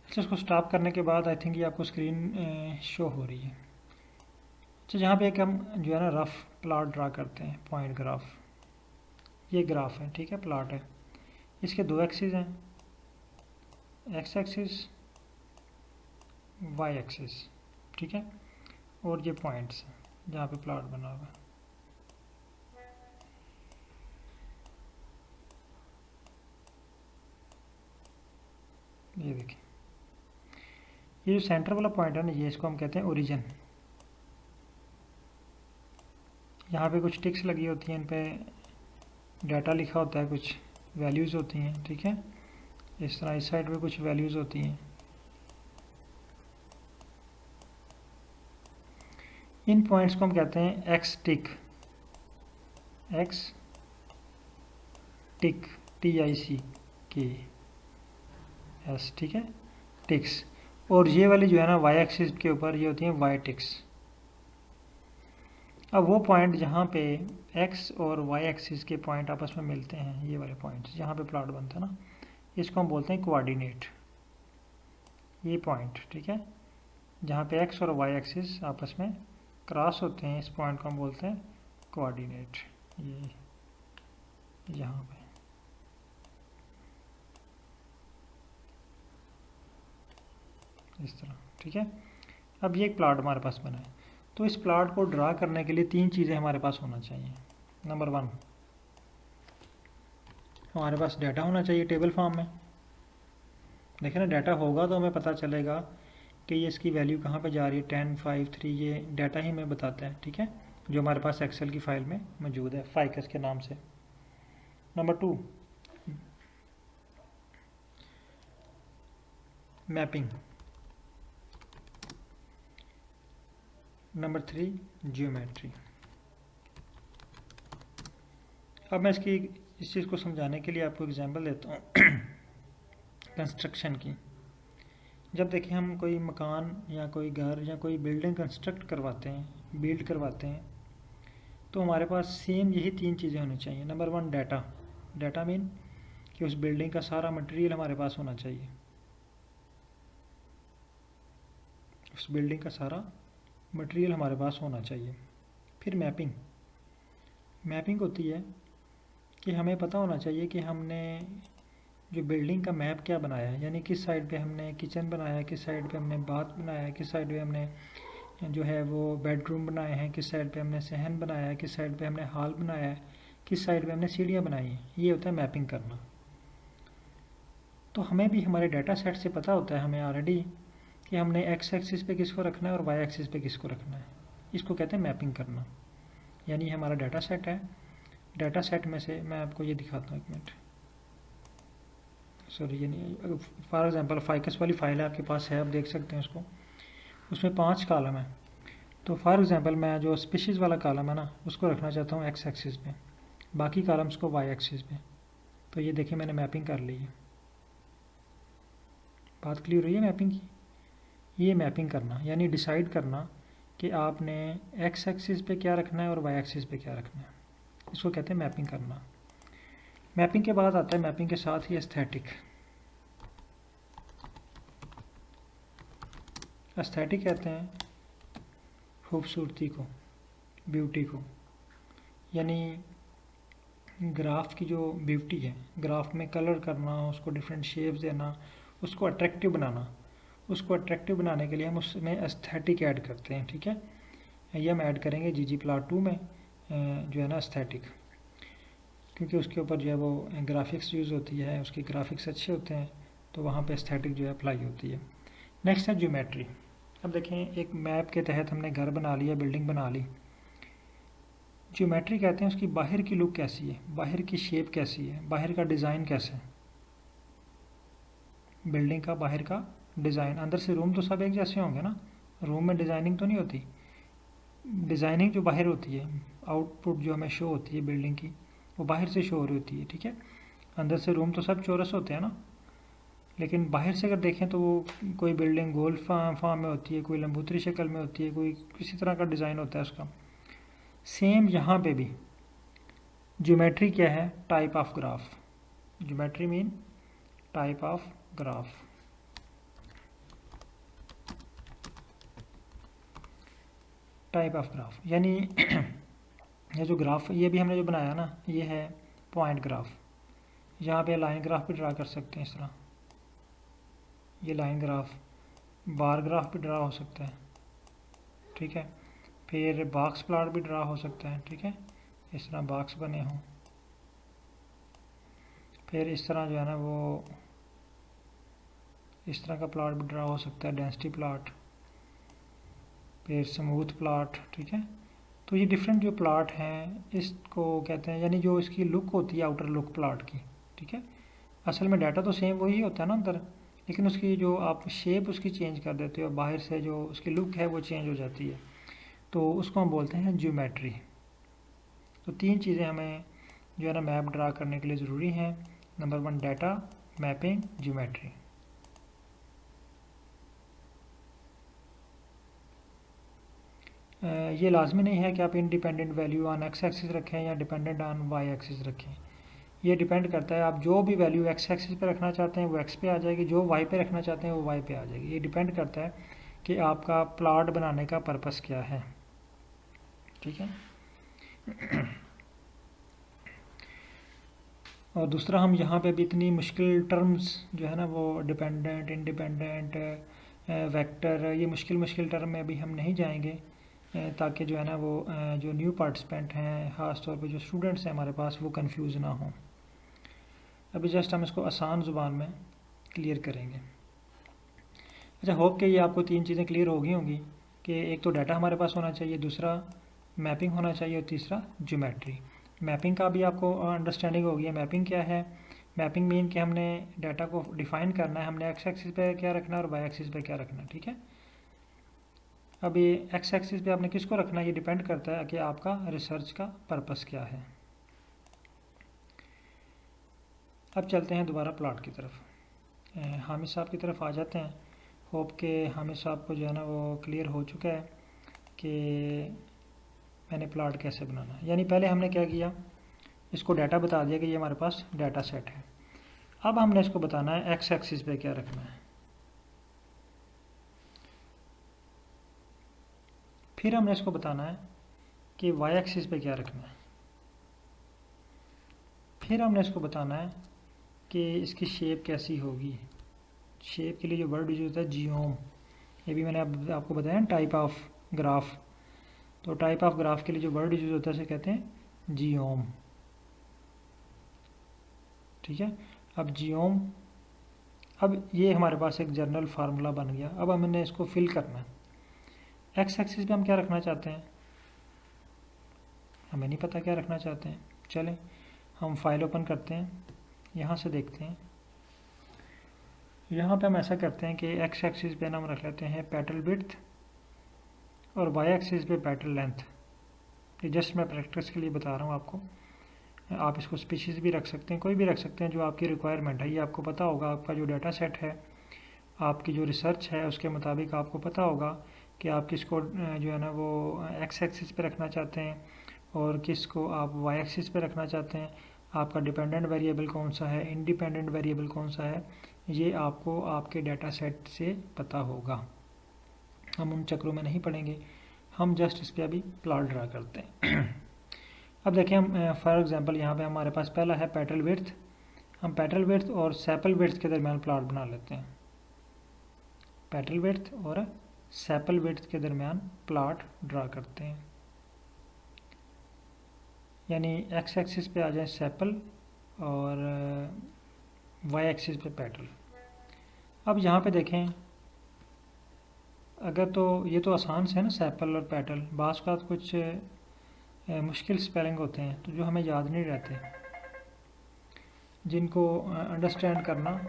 अच्छा, इसको स्टॉप करने के बाद आई थिंक ये आपको स्क्रीन शो हो रही है। अच्छा, जहाँ पे एक हम जो है ना रफ प्लॉट ड्रा करते हैं, पॉइंट ग्राफ, ये ग्राफ है, ठीक है, प्लॉट है। इसके 2 एक्सिस हैं, एक्स एक्सिस, वाई एक्सिस, ठीक है, और ये पॉइंट्स हैं जहाँ पे प्लॉट बना हुआ है। ये देखिए, ये जो सेंटर वाला पॉइंट है ना, ये इसको हम कहते हैं ओरिजिन। यहाँ पे कुछ टिक्स लगी होती हैं, इन पे डाटा लिखा होता है, कुछ वैल्यूज़ होती हैं, ठीक है। इस तरह इस साइड पे कुछ वैल्यूज़ होती हैं। इन पॉइंट्स को हम कहते हैं एक्स टिक, एक्स टिक, TICK, ठीक है, टिक्स। और ये वाली जो है ना वाई एक्सिस के ऊपर ये होती हैं वाई टिक्स। अब वो पॉइंट जहाँ पे एक्स और वाई एक्सिस के पॉइंट आपस में मिलते हैं, ये वाले पॉइंट्स जहाँ पे प्लॉट बनता है ना, इसको हम बोलते हैं कोऑर्डिनेट। ये पॉइंट, ठीक है, जहाँ पे एक्स और वाई एक्सिस आपस में क्रॉस होते हैं, इस पॉइंट को हम बोलते हैं कोऑर्डिनेट। ये यहाँ पे इस तरह, ठीक है। अब ये एक प्लॉट हमारे पास बना है, तो इस प्लॉट को ड्रा करने के लिए 3 चीज़ें हमारे पास होना चाहिए। नंबर 1, हमारे पास डाटा होना चाहिए टेबल फॉर्म में। देखें ना, डाटा होगा तो हमें पता चलेगा कि ये इसकी वैल्यू कहाँ पे जा रही है, 10, 5, 3, ये डाटा ही हमें बताता है, ठीक है, जो हमारे पास एक्सेल की फ़ाइल में मौजूद है फाइकस के नाम से। Number 2, mapping. Number 3, geometry. अब मैं इस चीज़ को समझाने के लिए आपको एग्जांपल देता हूँ कंस्ट्रक्शन की। जब देखिए हम कोई मकान या कोई घर या कोई बिल्डिंग कंस्ट्रक्ट करवाते हैं, बिल्ड करवाते हैं, तो हमारे पास सेम यही 3 चीज़ें होनी चाहिए। Number 1, data. डाटा मीन कि उस बिल्डिंग का सारा मटेरियल हमारे पास होना चाहिए, उस बिल्डिंग का सारा मटेरियल हमारे पास होना चाहिए। फिर मैपिंग। मैपिंग होती है कि हमें पता होना चाहिए कि हमने जो बिल्डिंग का मैप क्या बनाया है, यानी किस साइड पे हमने किचन बनाया है, किस साइड पे हमने बाथ बनाया है, किस साइड पे हमने जो है वो बेडरूम बनाए हैं, किस साइड पे हमने सहन बनाया है, किस साइड पे हमने हॉल बनाया है, किस साइड पे हमने सीढ़ियाँ बनाई हैं, ये होता है मैपिंग करना। तो हमें भी हमारे डाटा सेट से पता होता है हमें ऑलरेडी कि हमने एक्स एक्सिस पे किसको रखना है और वाई एक्सिस पे किसको रखना है। इसको कहते हैं मैपिंग करना। यानी हमारा डाटा सेट है, डाटा सेट में से मैं आपको ये दिखाता हूँ, एक मिनट, सॉरी ये नहीं, फॉर एग्जांपल फाइकस वाली फाइल है आपके पास है, आप देख सकते हैं उसको, उसमें 5 कॉलम है। तो फॉर एग्जांपल मैं जो स्पीशीज़ वाला कॉलम है ना उसको रखना चाहता हूँ एक्स एक्सिस पे, बाकी कॉलम्स को वाई एक्सिस पे। तो ये देखिए मैंने मैपिंग कर ली है। बात क्लियर हुई है मैपिंग की। ये मैपिंग करना यानी डिसाइड करना कि आपने एक्स एक्सिस पे क्या रखना है और वाई एक्सिस पे क्या रखना है, इसको कहते हैं मैपिंग करना। मैपिंग के बाद आता है मैपिंग के साथ ही एस्थेटिक। एस्थेटिक कहते हैं खूबसूरती को, ब्यूटी को, यानी ग्राफ की जो ब्यूटी है, ग्राफ में कलर करना, उसको डिफरेंट शेप्स देना, उसको अट्रैक्टिव बनाना। उसको अट्रैक्टिव बनाने के लिए हम उसमें एस्थेटिक ऐड करते हैं, ठीक है। ये हम ऐड करेंगे ggplot2 में जो है ना एस्थेटिक, क्योंकि उसके ऊपर जो है वो ग्राफिक्स यूज़ होती है, उसके ग्राफिक्स अच्छे होते हैं, तो वहाँ पे एस्थेटिक जो है अप्लाई होती है। नेक्स्ट है ज्योमेट्री। अब देखें एक मैप के तहत हमने घर बना लिया, बिल्डिंग बना ली। ज्योमेट्री कहते हैं उसकी बाहर की लुक कैसी है, बाहर की शेप कैसी है, बाहर का डिज़ाइन कैसा है, बिल्डिंग का बाहर का डिज़ाइन। अंदर से रूम तो सब एक जैसे होंगे ना, रूम में डिज़ाइनिंग तो नहीं होती। डिज़ाइनिंग जो बाहर होती है, आउटपुट जो हमें शो होती है बिल्डिंग की, वो बाहर से शो हो रही होती है, ठीक है। अंदर से रूम तो सब चौरस होते हैं ना, लेकिन बाहर से अगर देखें तो वो कोई बिल्डिंग गोल फॉर्म में होती है, कोई लंबूतरी शक्ल में होती है, कोई किसी तरह का डिज़ाइन होता है उसका। सेम यहाँ पे भी ज्योमेट्री क्या है, type of graph. Geometry mean type of graph. Type of graph यानी ये जो ग्राफ, ये भी हमने जो बनाया ना, ये है पॉइंट ग्राफ। यहाँ पे लाइन ग्राफ भी ड्रा कर सकते हैं इस तरह, ये लाइन ग्राफ, बार ग्राफ भी ड्रा हो सकता है, ठीक है। फिर बॉक्स प्लॉट भी ड्रा हो सकता है, ठीक है, इस तरह बॉक्स बने हों। फिर इस तरह जो है ना वो इस तरह का प्लॉट भी ड्रा हो सकता है, डेंसिटी प्लॉट, फिर स्मूथ प्लॉट, ठीक है। तो ये डिफरेंट जो प्लॉट हैं इसको कहते हैं, यानी जो इसकी लुक होती है आउटर लुक प्लॉट की, ठीक है। असल में डाटा तो सेम वही होता है ना अंदर, लेकिन उसकी जो आप शेप उसकी चेंज कर देते हो, बाहर से जो उसकी लुक है वो चेंज हो जाती है, तो उसको हम बोलते हैं ज्योमेट्री। तो 3 चीज़ें हमें जो है ना मैप ड्रा करने के लिए ज़रूरी हैं। Number 1 data, mapping, geometry. ये लाजमी नहीं है कि आप independent value on x axis रखें या डिपेंडेंट ऑन वाई एक्सिस रखें। ये डिपेंड करता है, आप जो भी वैल्यू एक्स एक्सिस पे रखना चाहते हैं वो एक्स पे आ जाएगी, जो वाई पे रखना चाहते हैं वो वाई पे आ जाएगी। ये डिपेंड करता है कि आपका प्लॉट बनाने का पर्पस क्या है, ठीक है। और दूसरा, हम यहाँ पे भी इतनी मुश्किल टर्म्स जो है ना वो डिपेंडेंट, इंडिपेंडेंट, वेक्टर, ये मुश्किल मुश्किल टर्म में अभी हम नहीं जाएंगे, ताकि जो है ना वो जो न्यू पार्टिसिपेंट हैं, ख़ास तौर पे जो स्टूडेंट्स हैं हमारे पास, वो कंफ्यूज ना हों। अभी जस्ट हम इसको आसान ज़ुबान में क्लियर करेंगे। अच्छा, होप कि ये आपको 3 चीज़ें क्लियर हो गई होंगी कि एक तो डाटा हमारे पास होना चाहिए, दूसरा मैपिंग होना चाहिए, और तीसरा ज्योमेट्री। मैपिंग का भी आपको अंडरस्टैंडिंग हो गया। मैपिंग क्या है? मैपिंग मीन कि हमने डाटा को डिफ़ाइन करना है, हमने एक्स एक्सिस पे क्या रखना है और वाई एक्सिस पे क्या रखना है, ठीक है। अभी एक्स एक्सिस पे आपने किसको रखना है ये डिपेंड करता है कि आपका रिसर्च का पर्पस क्या है। अब चलते हैं दोबारा प्लॉट की तरफ। हामिद साहब की तरफ आ जाते हैं। होप के हामिद साहब को जो है ना वो क्लियर हो चुका है कि मैंने प्लॉट कैसे बनाना है। यानी पहले हमने क्या किया, इसको डाटा बता दिया कि ये हमारे पास डाटा सेट है। अब हमने इसको बताना है एक्स एक्सिस पे क्या रखना है, फिर हमने इसको बताना है कि वाई एक्सिस पे क्या रखना है, फिर हमने इसको बताना है कि इसकी शेप कैसी होगी। शेप के लिए जो वर्ड यूज होता है जियोम, ये भी मैंने आपको बताया टाइप ऑफ ग्राफ। तो टाइप ऑफ ग्राफ के लिए जो वर्ड यूज होता है उसे कहते हैं जियोम। ठीक है, अब जियोम, अब ये हमारे पास एक जनरल फार्मूला बन गया। अब हमने इसको फिल करना है। एक्स एक्सिस पे हम क्या रखना चाहते हैं, हमें नहीं पता क्या रखना चाहते हैं। चलें हम फाइल ओपन करते हैं, यहाँ से देखते हैं। यहाँ पे हम ऐसा करते हैं कि एक्स एक्सिस पे हम रख लेते हैं पेटल विड्थ और वाई एक्सिस पे पेटल लेंथ। ये जस्ट मैं प्रैक्टिस के लिए बता रहा हूँ आपको। आप इसको स्पीशीज़ भी रख सकते हैं, कोई भी रख सकते हैं जो आपकी रिक्वायरमेंट है। ये आपको पता होगा, आपका जो डाटा सेट है, आपकी जो रिसर्च है, उसके मुताबिक आपको पता होगा कि आप किसको जो है ना वो एक्स एक्सिस पे रखना चाहते हैं और किसको आप वाई एक्सिस पे रखना चाहते हैं। आपका डिपेंडेंट वेरिएबल कौन सा है, इंडिपेंडेंट वेरिएबल कौन सा है, ये आपको आपके डाटा सेट से पता होगा। हम उन चक्रों में नहीं पड़ेंगे, हम जस्ट इस पर अभी प्लॉट ड्रा करते हैं। अब देखें हम फॉर एग्जांपल यहाँ पे हमारे पास पहला है पेटल विड्थ। हम पेटल विड्थ और सेपल विड्थ के दरमियान प्लॉट बना लेते हैं। पेटल विड्थ और सेपल विड्थ के दरमियान प्लॉट ड्रा करते हैं, यानी एक्स एक्सिस पे आ जाए सेपल और वाई एक्सिस पे पेटल। अब यहाँ पे देखें, अगर तो ये तो आसान से है ना सेपल और पेटल, बास का कुछ मुश्किल स्पेलिंग होते हैं तो जो हमें याद नहीं रहते, जिनको अंडरस्टैंड करना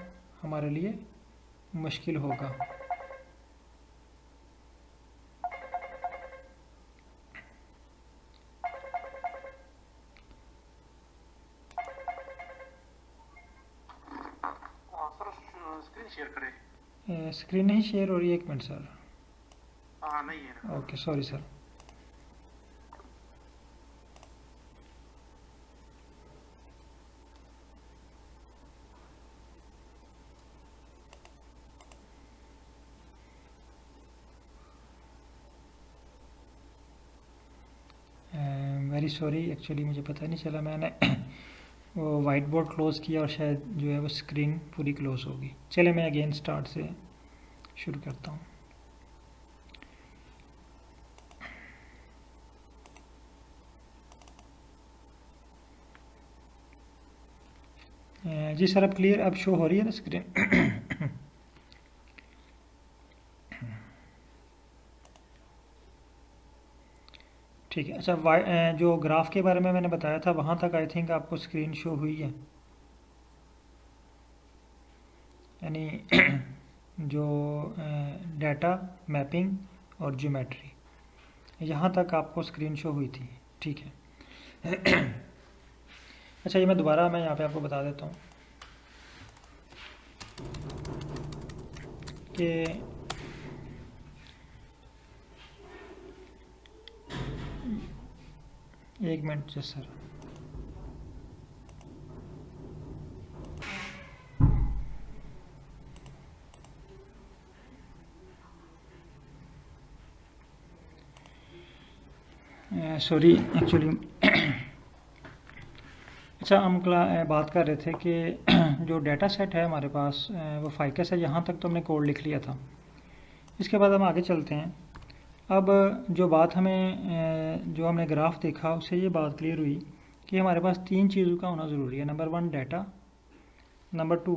हमारे लिए मुश्किल होगा। स्क्रीन नहीं शेयर हो रही, एक मिनट सर। नहीं है। Okay sorry sir. Very sorry, actually मुझे पता नहीं चला, मैंने वो वाइट बोर्ड क्लोज़ किया और शायद जो है वो स्क्रीन पूरी क्लोज़ होगी। चले मैं अगेन स्टार्ट से शुरू करता हूँ। जी सर, अब क्लियर, अब शो हो रही है ना स्क्रीन? ठीक है। अच्छा, जो ग्राफ के बारे में मैंने बताया था वहाँ तक आई थिंक आपको स्क्रीन शो हुई है, यानी जो डाटा मैपिंग और ज्योमेट्री, यहाँ तक आपको स्क्रीन शो हुई थी। ठीक है। अच्छा, ये मैं दोबारा यहाँ पे आपको बता देता हूँ कि एक मिनट जी सर। Sorry actually. अच्छा, हम बात कर रहे थे कि जो डाटा सेट है हमारे पास वो फाइकस है। यहाँ तक तो हमने कोड लिख लिया था। इसके बाद हम आगे चलते हैं। अब जो बात हमें जो हमने ग्राफ देखा उससे ये बात क्लियर हुई कि हमारे पास तीन चीज़ों का होना ज़रूरी है। Number 1 data, number 2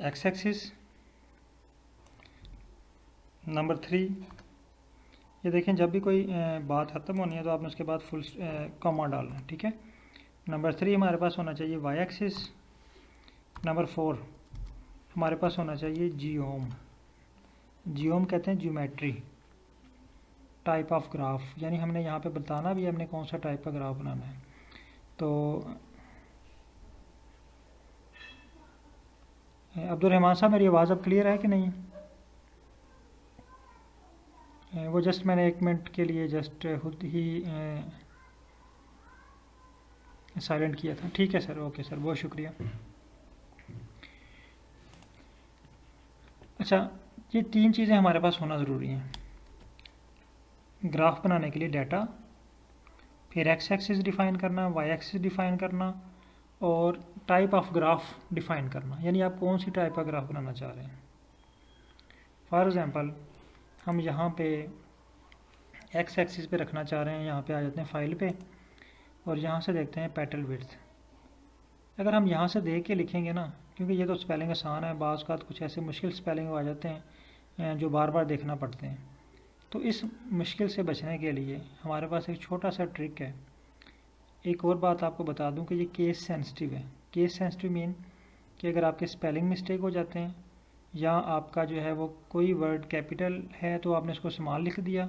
x axis, number 3 ये देखें जब भी कोई बात ख़त्म होनी है तो आपने उसके बाद फुल कॉमा डालना है। ठीक है। नंबर 3 हमारे पास होना चाहिए वाई एक्सिस। नंबर 4 हमारे पास होना चाहिए जियोम। जियोम कहते हैं ज्योमेट्री, टाइप ऑफ ग्राफ, यानी हमने यहाँ पे बताना भी हमने कौन सा टाइप का ग्राफ बनाना है। तो अब्दुल रहमान साहब, मेरी आवाज़ अब क्लियर है कि नहीं? वो जस्ट मैंने 1 मिनट के लिए जस्ट खुद ही साइलेंट किया था। ठीक है सर, ओके सर, बहुत शुक्रिया। अच्छा, ये तीन चीज़ें हमारे पास होना ज़रूरी हैं ग्राफ बनाने के लिए। डाटा, फिर एक्स एक्सिस डिफ़ाइन करना, वाई एक्सिस डिफ़ाइन करना और टाइप ऑफ ग्राफ डिफ़ाइन करना, यानी आप कौन सी टाइप का ग्राफ बनाना चाह रहे हैं। फॉर एग्ज़ाम्पल हम यहाँ पे एक्स एक्सिस पे रखना चाह रहे हैं, यहाँ पे आ जाते हैं फाइल पे और यहाँ से देखते हैं पेटल विड्थ। अगर हम यहाँ से देख के लिखेंगे ना, क्योंकि ये तो स्पेलिंग आसान है, बाज़ का कुछ ऐसे मुश्किल स्पेलिंग आ जाते हैं जो बार बार देखना पड़ते हैं। तो इस मुश्किल से बचने के लिए हमारे पास एक छोटा सा ट्रिक है। एक और बात आपको बता दूं कि ये केस सेंसिटिव है। केस सेंसिटिव मीन कि अगर आपके स्पेलिंग मिस्टेक हो जाते हैं या आपका जो है वो कोई वर्ड कैपिटल है तो आपने इसको स्मॉल लिख दिया,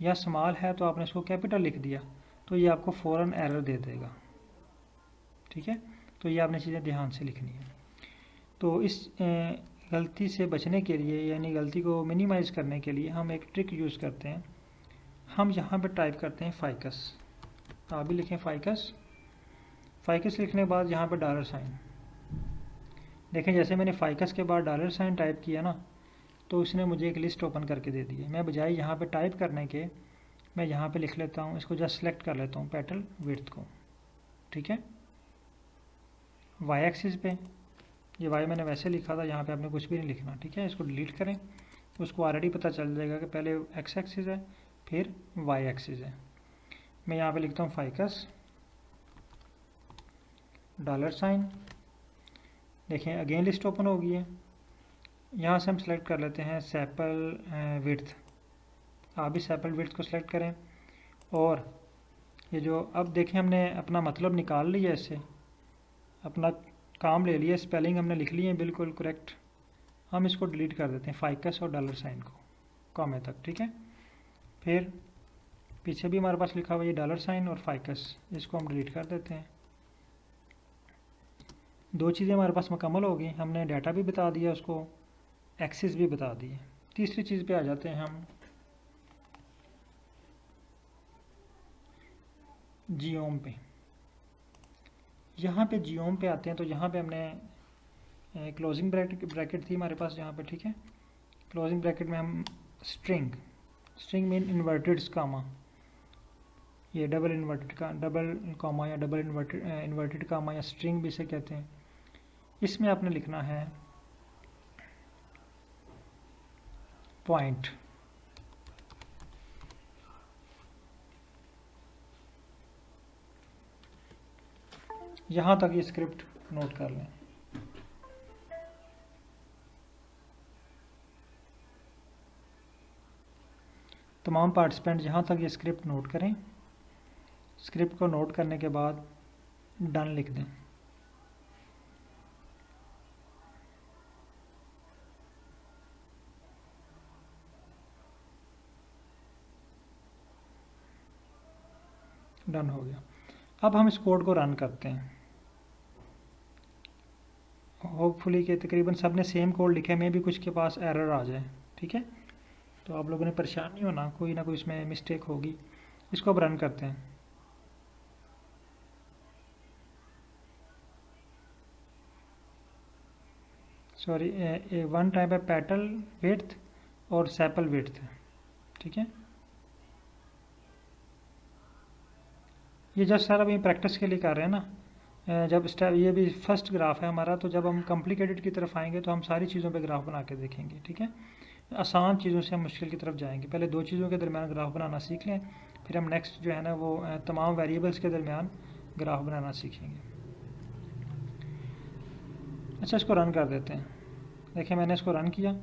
या स्मॉल है तो आपने इसको कैपिटल लिख दिया, तो ये आपको फ़ौरन एरर दे देगा। ठीक है, तो ये आपने चीज़ें ध्यान से लिखनी है। तो इस गलती से बचने के लिए, यानी गलती को मिनिमाइज़ करने के लिए हम एक ट्रिक यूज़ करते हैं। हम यहाँ पे टाइप करते हैं फाइकस। आप भी लिखें फाइकस। फाइकस लिखने के बाद यहाँ पे डॉलर साइन। देखें जैसे मैंने फाइकस के बाद डॉलर साइन टाइप किया ना, तो उसने मुझे एक लिस्ट ओपन करके दे दी है। मैं बजाय यहाँ पे टाइप करने के, मैं यहाँ पे लिख लेता हूँ, इसको जस्ट सेलेक्ट कर लेता हूँ पेटल विड्थ को। ठीक है, वाई एक्सिस पे, ये वाई मैंने वैसे लिखा था, यहाँ पे आपने कुछ भी नहीं लिखना। ठीक है, इसको डिलीट करें, उसको ऑलरेडी पता चल जाएगा कि पहले एक्स एक्सिस है फिर वाई एक्सिस है। मैं यहाँ पे लिखता हूँ फाइकस डॉलर साइन। देखें अगेन लिस्ट ओपन हो गई है। यहाँ से हम सेलेक्ट कर लेते हैं सैपल विड्थ। आप भी सैपल विड्थ को सिलेक्ट करें और ये जो अब देखें हमने अपना मतलब निकाल लिया, इससे अपना काम ले लिया, स्पेलिंग हमने लिख ली है बिल्कुल करेक्ट। हम इसको डिलीट कर देते हैं फाइकस और डॉलर साइन को कॉमे तक। ठीक है, फिर पीछे भी हमारे पास लिखा हुआ ये डॉलर साइन और फाइकस, इसको हम डिलीट कर देते हैं। दो चीज़ें हमारे पास मुकम्मल हो गई, हमने डाटा भी बता दिया, उसको एक्सिस भी बता दी है। तीसरी चीज़ पे आ जाते हैं हम, जियोम पे। यहाँ पे जियोम पे आते हैं तो यहाँ पे हमने क्लोजिंग ब्रैकेट थी हमारे पास यहाँ पे। ठीक है, क्लोजिंग ब्रैकेट में हम स्ट्रिंग मीन इन्वर्टेड कामा, ये डबल कॉमा या डबल इन्वर्टेड कामा या स्ट्रिंग भी इसे कहते हैं। इसमें आपने लिखना है पॉइंट। यहाँ तक ये स्क्रिप्ट नोट कर लें। तमाम पार्टिसिपेंट यहाँ तक ये स्क्रिप्ट नोट करें। स्क्रिप्ट को नोट करने के बाद डन लिख दें। डन हो गया। अब हम इस कोड को रन करते हैं। होपफुली कि तकरीबन सब ने सेम कोड लिखा है, मे भी कुछ के पास एरर आ जाए। ठीक है, तो आप लोगों ने परेशान नहीं होना, कोई ना कोई इसमें मिस्टेक होगी। इसको अब रन करते हैं। सॉरी, वन टाइप है पेटल विड्थ और सैपल विड्थ। ठीक है, ये जस्ट सारा भी प्रैक्टिस के लिए कर रहे हैं ना। जब स्टेप, ये भी फर्स्ट ग्राफ है हमारा, तो जब हम कॉम्प्लिकेटेड की तरफ आएंगे तो हम सारी चीज़ों पे ग्राफ बना के देखेंगे। ठीक है, आसान चीज़ों से हम मुश्किल की तरफ जाएंगे। पहले दो चीज़ों के दरमियान ग्राफ बनाना सीख लें, फिर हम नेक्स्ट जो है ना वो तमाम वेरिएबल्स के दरमियान ग्राफ बनाना सीखेंगे। अच्छा, इसको रन कर देते हैं। देखिए मैंने इसको रन किया,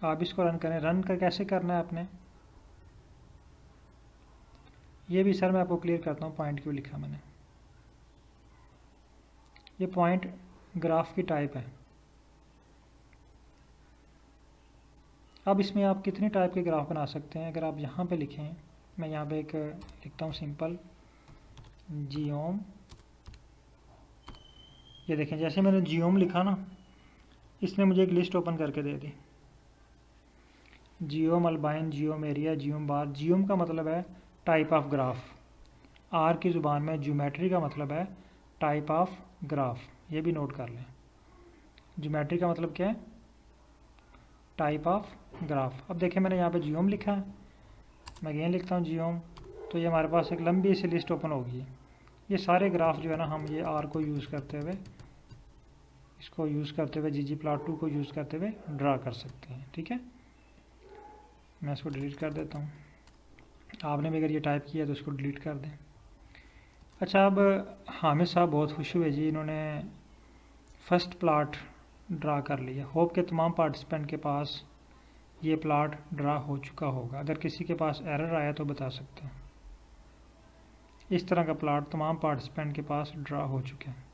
आप इसको रन करें। रन कर कैसे करना है आपने, ये भी सर मैं आपको क्लियर करता हूँ। पॉइंट क्यों लिखा मैंने, ये पॉइंट ग्राफ की टाइप है। अब इसमें आप कितनी टाइप के ग्राफ बना सकते हैं, अगर आप यहाँ पे लिखें, मैं यहाँ पे एक लिखता हूँ सिंपल जियोम। ये देखें जैसे मैंने जियोम लिखा ना, इसने मुझे एक लिस्ट ओपन करके दे दी। जियोम अल्बाइन, जियोम एरिया, जियोम बार। जियोम का मतलब है टाइप ऑफ ग्राफ। आर की ज़ुबान में ज्योमेट्री का मतलब है टाइप ऑफ ग्राफ। ये भी नोट कर लें, ज्योमेट्री का मतलब क्या है, टाइप ऑफ ग्राफ। अब देखें मैंने यहाँ पे जियोम लिखा है, मैं अगेन लिखता हूँ जियोम, तो ये हमारे पास एक लंबी सी लिस्ट ओपन होगी। ये सारे ग्राफ जो है ना हम ये आर को यूज़ करते हुए, इसको यूज़ करते हुए, ggplot2 को यूज़ करते हुए ड्रा कर सकते हैं। ठीक है, मैं इसको डिलीट कर देता हूँ। आपने भी अगर ये टाइप किया तो इसको डिलीट कर दें। अच्छा, अब हामिद साहब बहुत खुश हुए जी, इन्होंने फर्स्ट प्लाट ड्रा कर लिया। होप के तमाम पार्टिसिपेंट के पास ये प्लाट ड्रा हो चुका होगा। अगर किसी के पास एरर आया तो बता सकते हैं। इस तरह का प्लाट तमाम पार्टिसिपेंट के पास ड्रा हो चुके हैं।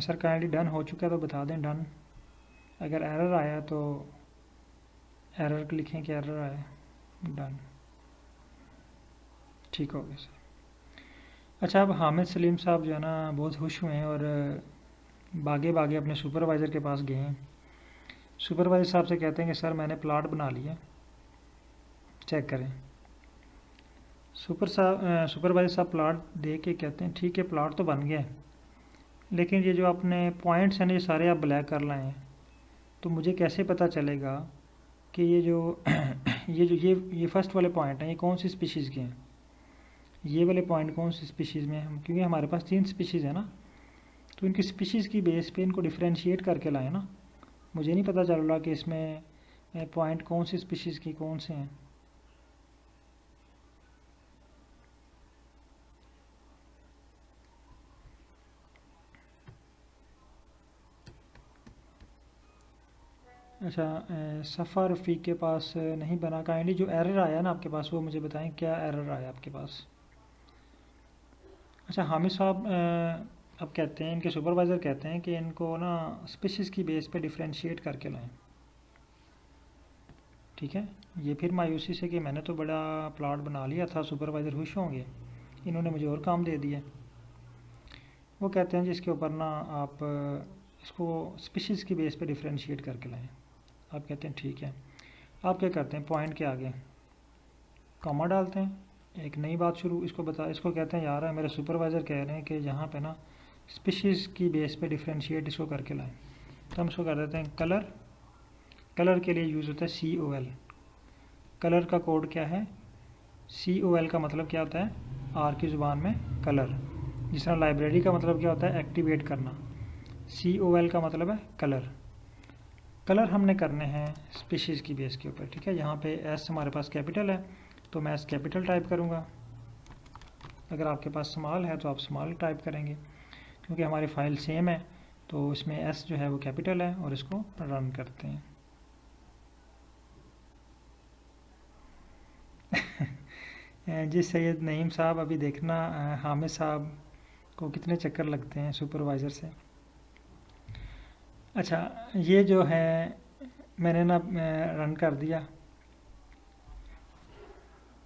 सर काइंडली डन हो चुका है तो बता दें डन। अगर एरर आया तो एरर लिखें कि एरर आया, डन, ठीक हो गया सर। अच्छा, अब हामिद सलीम साहब जो है ना बहुत खुश हुए हैं और भागे भागे अपने सुपरवाइज़र के पास गए हैं। सुपरवाइज़र साहब से कहते हैं कि सर मैंने प्लाट बना लिया, चेक करें। सुपरवाइज़र साहब प्लाट दे के कहते हैं ठीक है प्लाट तो बन गया है, लेकिन ये जो अपने पॉइंट्स हैं ना ये सारे आप ब्लैक कर लाए हैं, तो मुझे कैसे पता चलेगा कि ये जो ये फर्स्ट वाले पॉइंट हैं ये कौन सी स्पीशीज़ के हैं, ये वाले पॉइंट कौन सी स्पीशीज़ में हैं? क्योंकि हमारे पास 3 स्पीशीज़ है ना, तो इनकी स्पीशीज़ की बेस पे इनको डिफ्रेंशिएट करके लाए ना। मुझे नहीं पता चल रहा कि इसमें पॉइंट कौन सी स्पीशीज़ की कौन से हैं। अच्छा, सफ़ा रफ़ीक के पास नहीं बना। काइंडली जो एरर आया ना आपके पास वो मुझे बताएं, क्या एरर आया आपके पास। अच्छा, हामिद साहब अब कहते हैं, इनके सुपरवाइज़र कहते हैं कि इनको ना स्पीशीज़ की बेस पे डिफ्रेंशिएट करके लाएं। ठीक है, ये फिर मायूसी से कि मैंने तो बड़ा प्लाट बना लिया था, सुपरवाइज़र खुश होंगे, इन्होंने मुझे और काम दे दिया। वो कहते हैं जिसके ऊपर ना आप इसको स्पीशीज़ की बेस पे डिफ्रेंशिएट करके लाएं। आप कहते हैं ठीक है। आप क्या करते हैं, पॉइंट के आगे कॉमा डालते हैं, एक नई बात शुरू, इसको कहते हैं यार मेरे सुपरवाइज़र कह रहे हैं कि यहाँ पे ना स्पीशीज़ की बेस पे डिफ्रेंशिएट इसको करके लाएं। तो हम इसको कर देते हैं कलर। कलर के लिए यूज़ होता है COL। कलर का कोड क्या है, COL का मतलब क्या होता है आर की ज़ुबान में कलर। जिस तरह लाइब्रेरी का मतलब क्या होता है एक्टिवेट करना, COL का मतलब है कलर। कलर हमने करने हैं स्पीशीज़ की बेस के ऊपर। ठीक है, यहाँ पे S हमारे पास कैपिटल है तो मैं S कैपिटल टाइप करूँगा। अगर आपके पास स्मॉल है तो आप स्मॉल टाइप करेंगे, क्योंकि हमारी फ़ाइल सेम है तो इसमें S जो है वो कैपिटल है। और इसको रन करते हैं। जी सैयद नईम साहब, अभी देखना हामिद साहब को कितने चक्कर लगते हैं सुपरवाइज़र से। अच्छा, ये जो है मैंने ना रन कर दिया।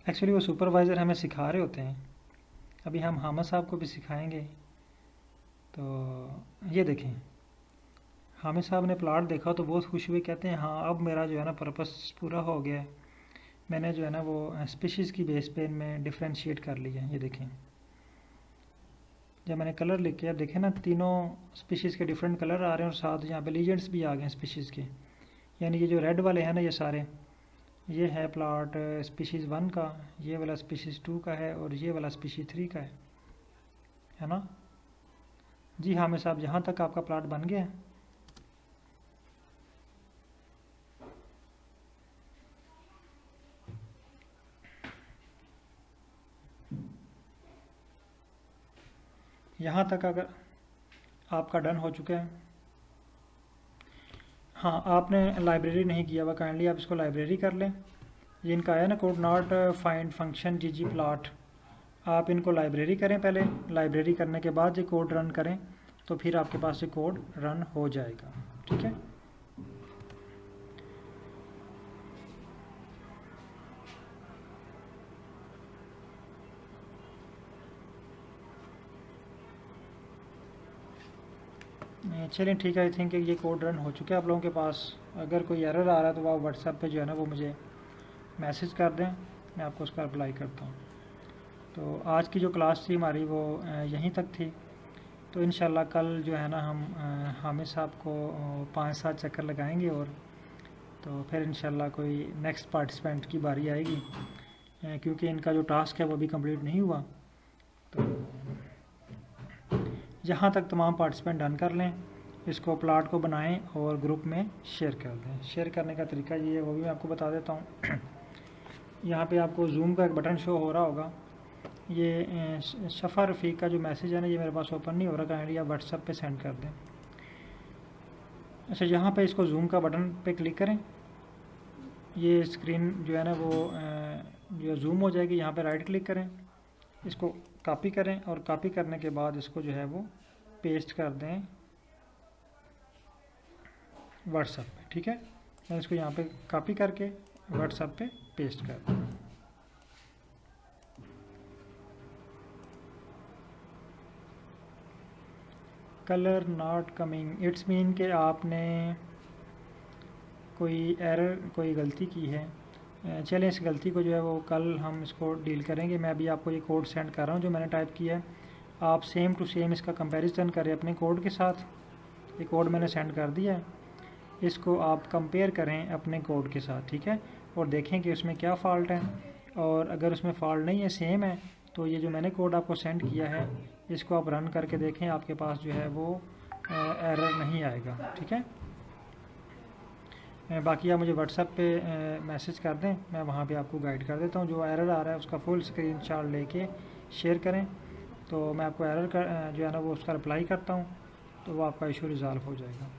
एक्चुअली वो सुपरवाइज़र हमें सिखा रहे होते हैं, अभी हम हामिद साहब को भी सिखाएंगे। तो ये देखें, हामिद साहब ने प्लाट देखा तो बहुत खुश हुए, कहते हैं हाँ अब मेरा जो है ना पर्पस पूरा हो गया है, मैंने जो है ना वो स्पीशीज़ की बेस पे इनमें डिफ्रेंशिएट कर लिया है। ये देखें, जब मैंने कलर लिख के, अब देखें ना तीनों स्पीशीज़ के डिफरेंट कलर आ रहे हैं और साथ यहाँ पे लीजेंड्स भी आ गए हैं स्पीशीज़ के। यानी ये जो रेड वाले हैं ना ये सारे, ये है प्लाट स्पीशीज़ 1 का, ये वाला स्पीशीज़ 2 का है और ये वाला स्पीशीज़ 3 का है ना। जी हामिद साहब, यहाँ तक आपका प्लाट बन गया है। यहाँ तक अगर आपका डन हो चुका है। हाँ, आपने लाइब्रेरी नहीं किया हुआ, काइंडली आप इसको लाइब्रेरी कर लें। ये इनका आया ना code not find function ggplot, आप इनको लाइब्रेरी करें पहले। लाइब्रेरी करने के बाद ये कोड रन करें तो फिर आपके पास ये कोड रन हो जाएगा। ठीक है, चलिए ठीक है। आई थिंक ये कोड रन हो चुका है आप लोगों के पास। अगर कोई एरर आ रहा है तो आप व्हाट्सएप पे जो है ना वो मुझे मैसेज कर दें, मैं आपको उसका रिप्लाई करता हूँ। तो आज की जो क्लास थी हमारी वो यहीं तक थी। तो इंशाल्लाह कल जो है ना हम हामिद साहब को 5-7 चक्कर लगाएंगे और तो फिर इंशाल्लाह कोई नेक्स्ट पार्टिसिपेंट की बारी आएगी, क्योंकि इनका जो टास्क है वो भी कंप्लीट नहीं हुआ। तो यहाँ तक तमाम पार्टिसिपेंट डन कर लें, इसको प्लाट को बनाएं और ग्रुप में शेयर कर दें। शेयर करने का तरीका ये है, वो भी मैं आपको बता देता हूँ। यहाँ पे आपको जूम का एक बटन शो हो रहा होगा। ये शफ़ा रफ़ीक का जो मैसेज है ना, ये मेरे पास ओपन नहीं हो रहा, काइंडली आप व्हाट्सएप पे सेंड कर दें। अच्छा, यहाँ पे इसको जूम का बटन पे क्लिक करें, ये स्क्रीन जो है ना वो जो जूम हो जाएगी। यहाँ पे राइट क्लिक करें, इसको कॉपी करें और कॉपी करने के बाद इसको जो है वो पेस्ट कर दें व्हाट्सएप पे। ठीक है, मैं इसको यहाँ पे कॉपी करके व्हाट्सएप पे पेस्ट कर दूँ। Colour not coming, it's mean कि आपने कोई एरर, कोई गलती की है। चलें, इस गलती को जो है वो कल हम इसको डील करेंगे। मैं अभी आपको ये कोड सेंड कर रहा हूँ जो मैंने टाइप किया है। आप सेम टू सेम इसका कंपैरिजन करें अपने कोड के साथ। ये कोड मैंने सेंड कर दिया है, इसको आप कंपेयर करें अपने कोड के साथ। ठीक है, और देखें कि उसमें क्या फ़ॉल्ट है, और अगर उसमें फ़ॉल्ट नहीं है, सेम है, तो ये जो मैंने कोड आपको सेंड किया है इसको आप रन करके देखें, आपके पास जो है वो एरर नहीं आएगा। ठीक है, बाकी आप मुझे व्हाट्सएप पे मैसेज कर दें, मैं वहाँ पे आपको गाइड कर देता हूँ। जो एरर आ रहा है उसका फुल स्क्रीनशॉट लेके शेयर करें, तो मैं आपको एरर का जो है ना वो उसका रिप्लाई करता हूँ, तो वो आपका इशू रिज़ॉल्व हो जाएगा।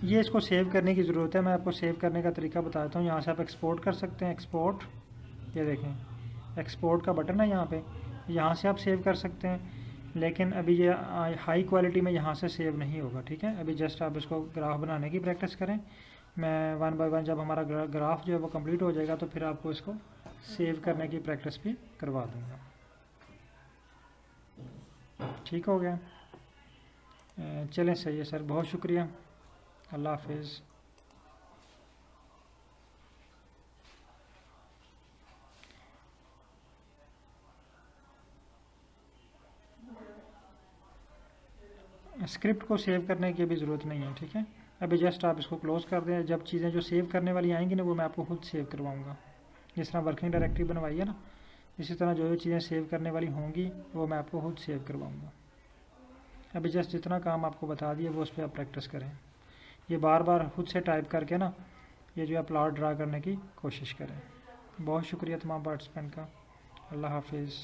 ये इसको सेव करने की ज़रूरत है, मैं आपको सेव करने का तरीका बता देता हूँ। यहाँ से आप एक्सपोर्ट कर सकते हैं, एक्सपोर्ट, ये देखें एक्सपोर्ट का बटन है यहाँ पे, यहाँ से आप सेव कर सकते हैं। लेकिन अभी ये हाई क्वालिटी में यहाँ से सेव नहीं होगा। ठीक है, अभी जस्ट आप इसको ग्राफ बनाने की प्रैक्टिस करें। मैं 1 बाय 1 जब हमारा ग्राफ जो है वो कंप्लीट हो जाएगा तो फिर आपको इसको सेव करने की प्रैक्टिस भी करवा दूँगा। ठीक हो गया, चलें, सही है सर, बहुत शुक्रिया, अल्लाह हाफिज़। स्क्रिप्ट को सेव करने की भी ज़रूरत नहीं है। ठीक है, अभी जस्ट आप इसको क्लोज़ कर दें। जब चीज़ें जो सेव करने वाली आएंगी ना वो मैं आपको खुद सेव करवाऊँगा। जिस तरह वर्किंग डायरेक्टरी बनवाई है ना, इसी तरह जो चीज़ें सेव करने वाली होंगी वो मैं आपको खुद सेव करवाऊँगा। अभी जस्ट जितना काम आपको बता दिया वो उस पर आप प्रैक्टिस करें। ये बार बार खुद से टाइप करके ना ये जो है प्लॉट ड्रा करने की कोशिश करें। बहुत शुक्रिया तमाम पार्टिसिपेंट का, अल्लाह हाफिज़।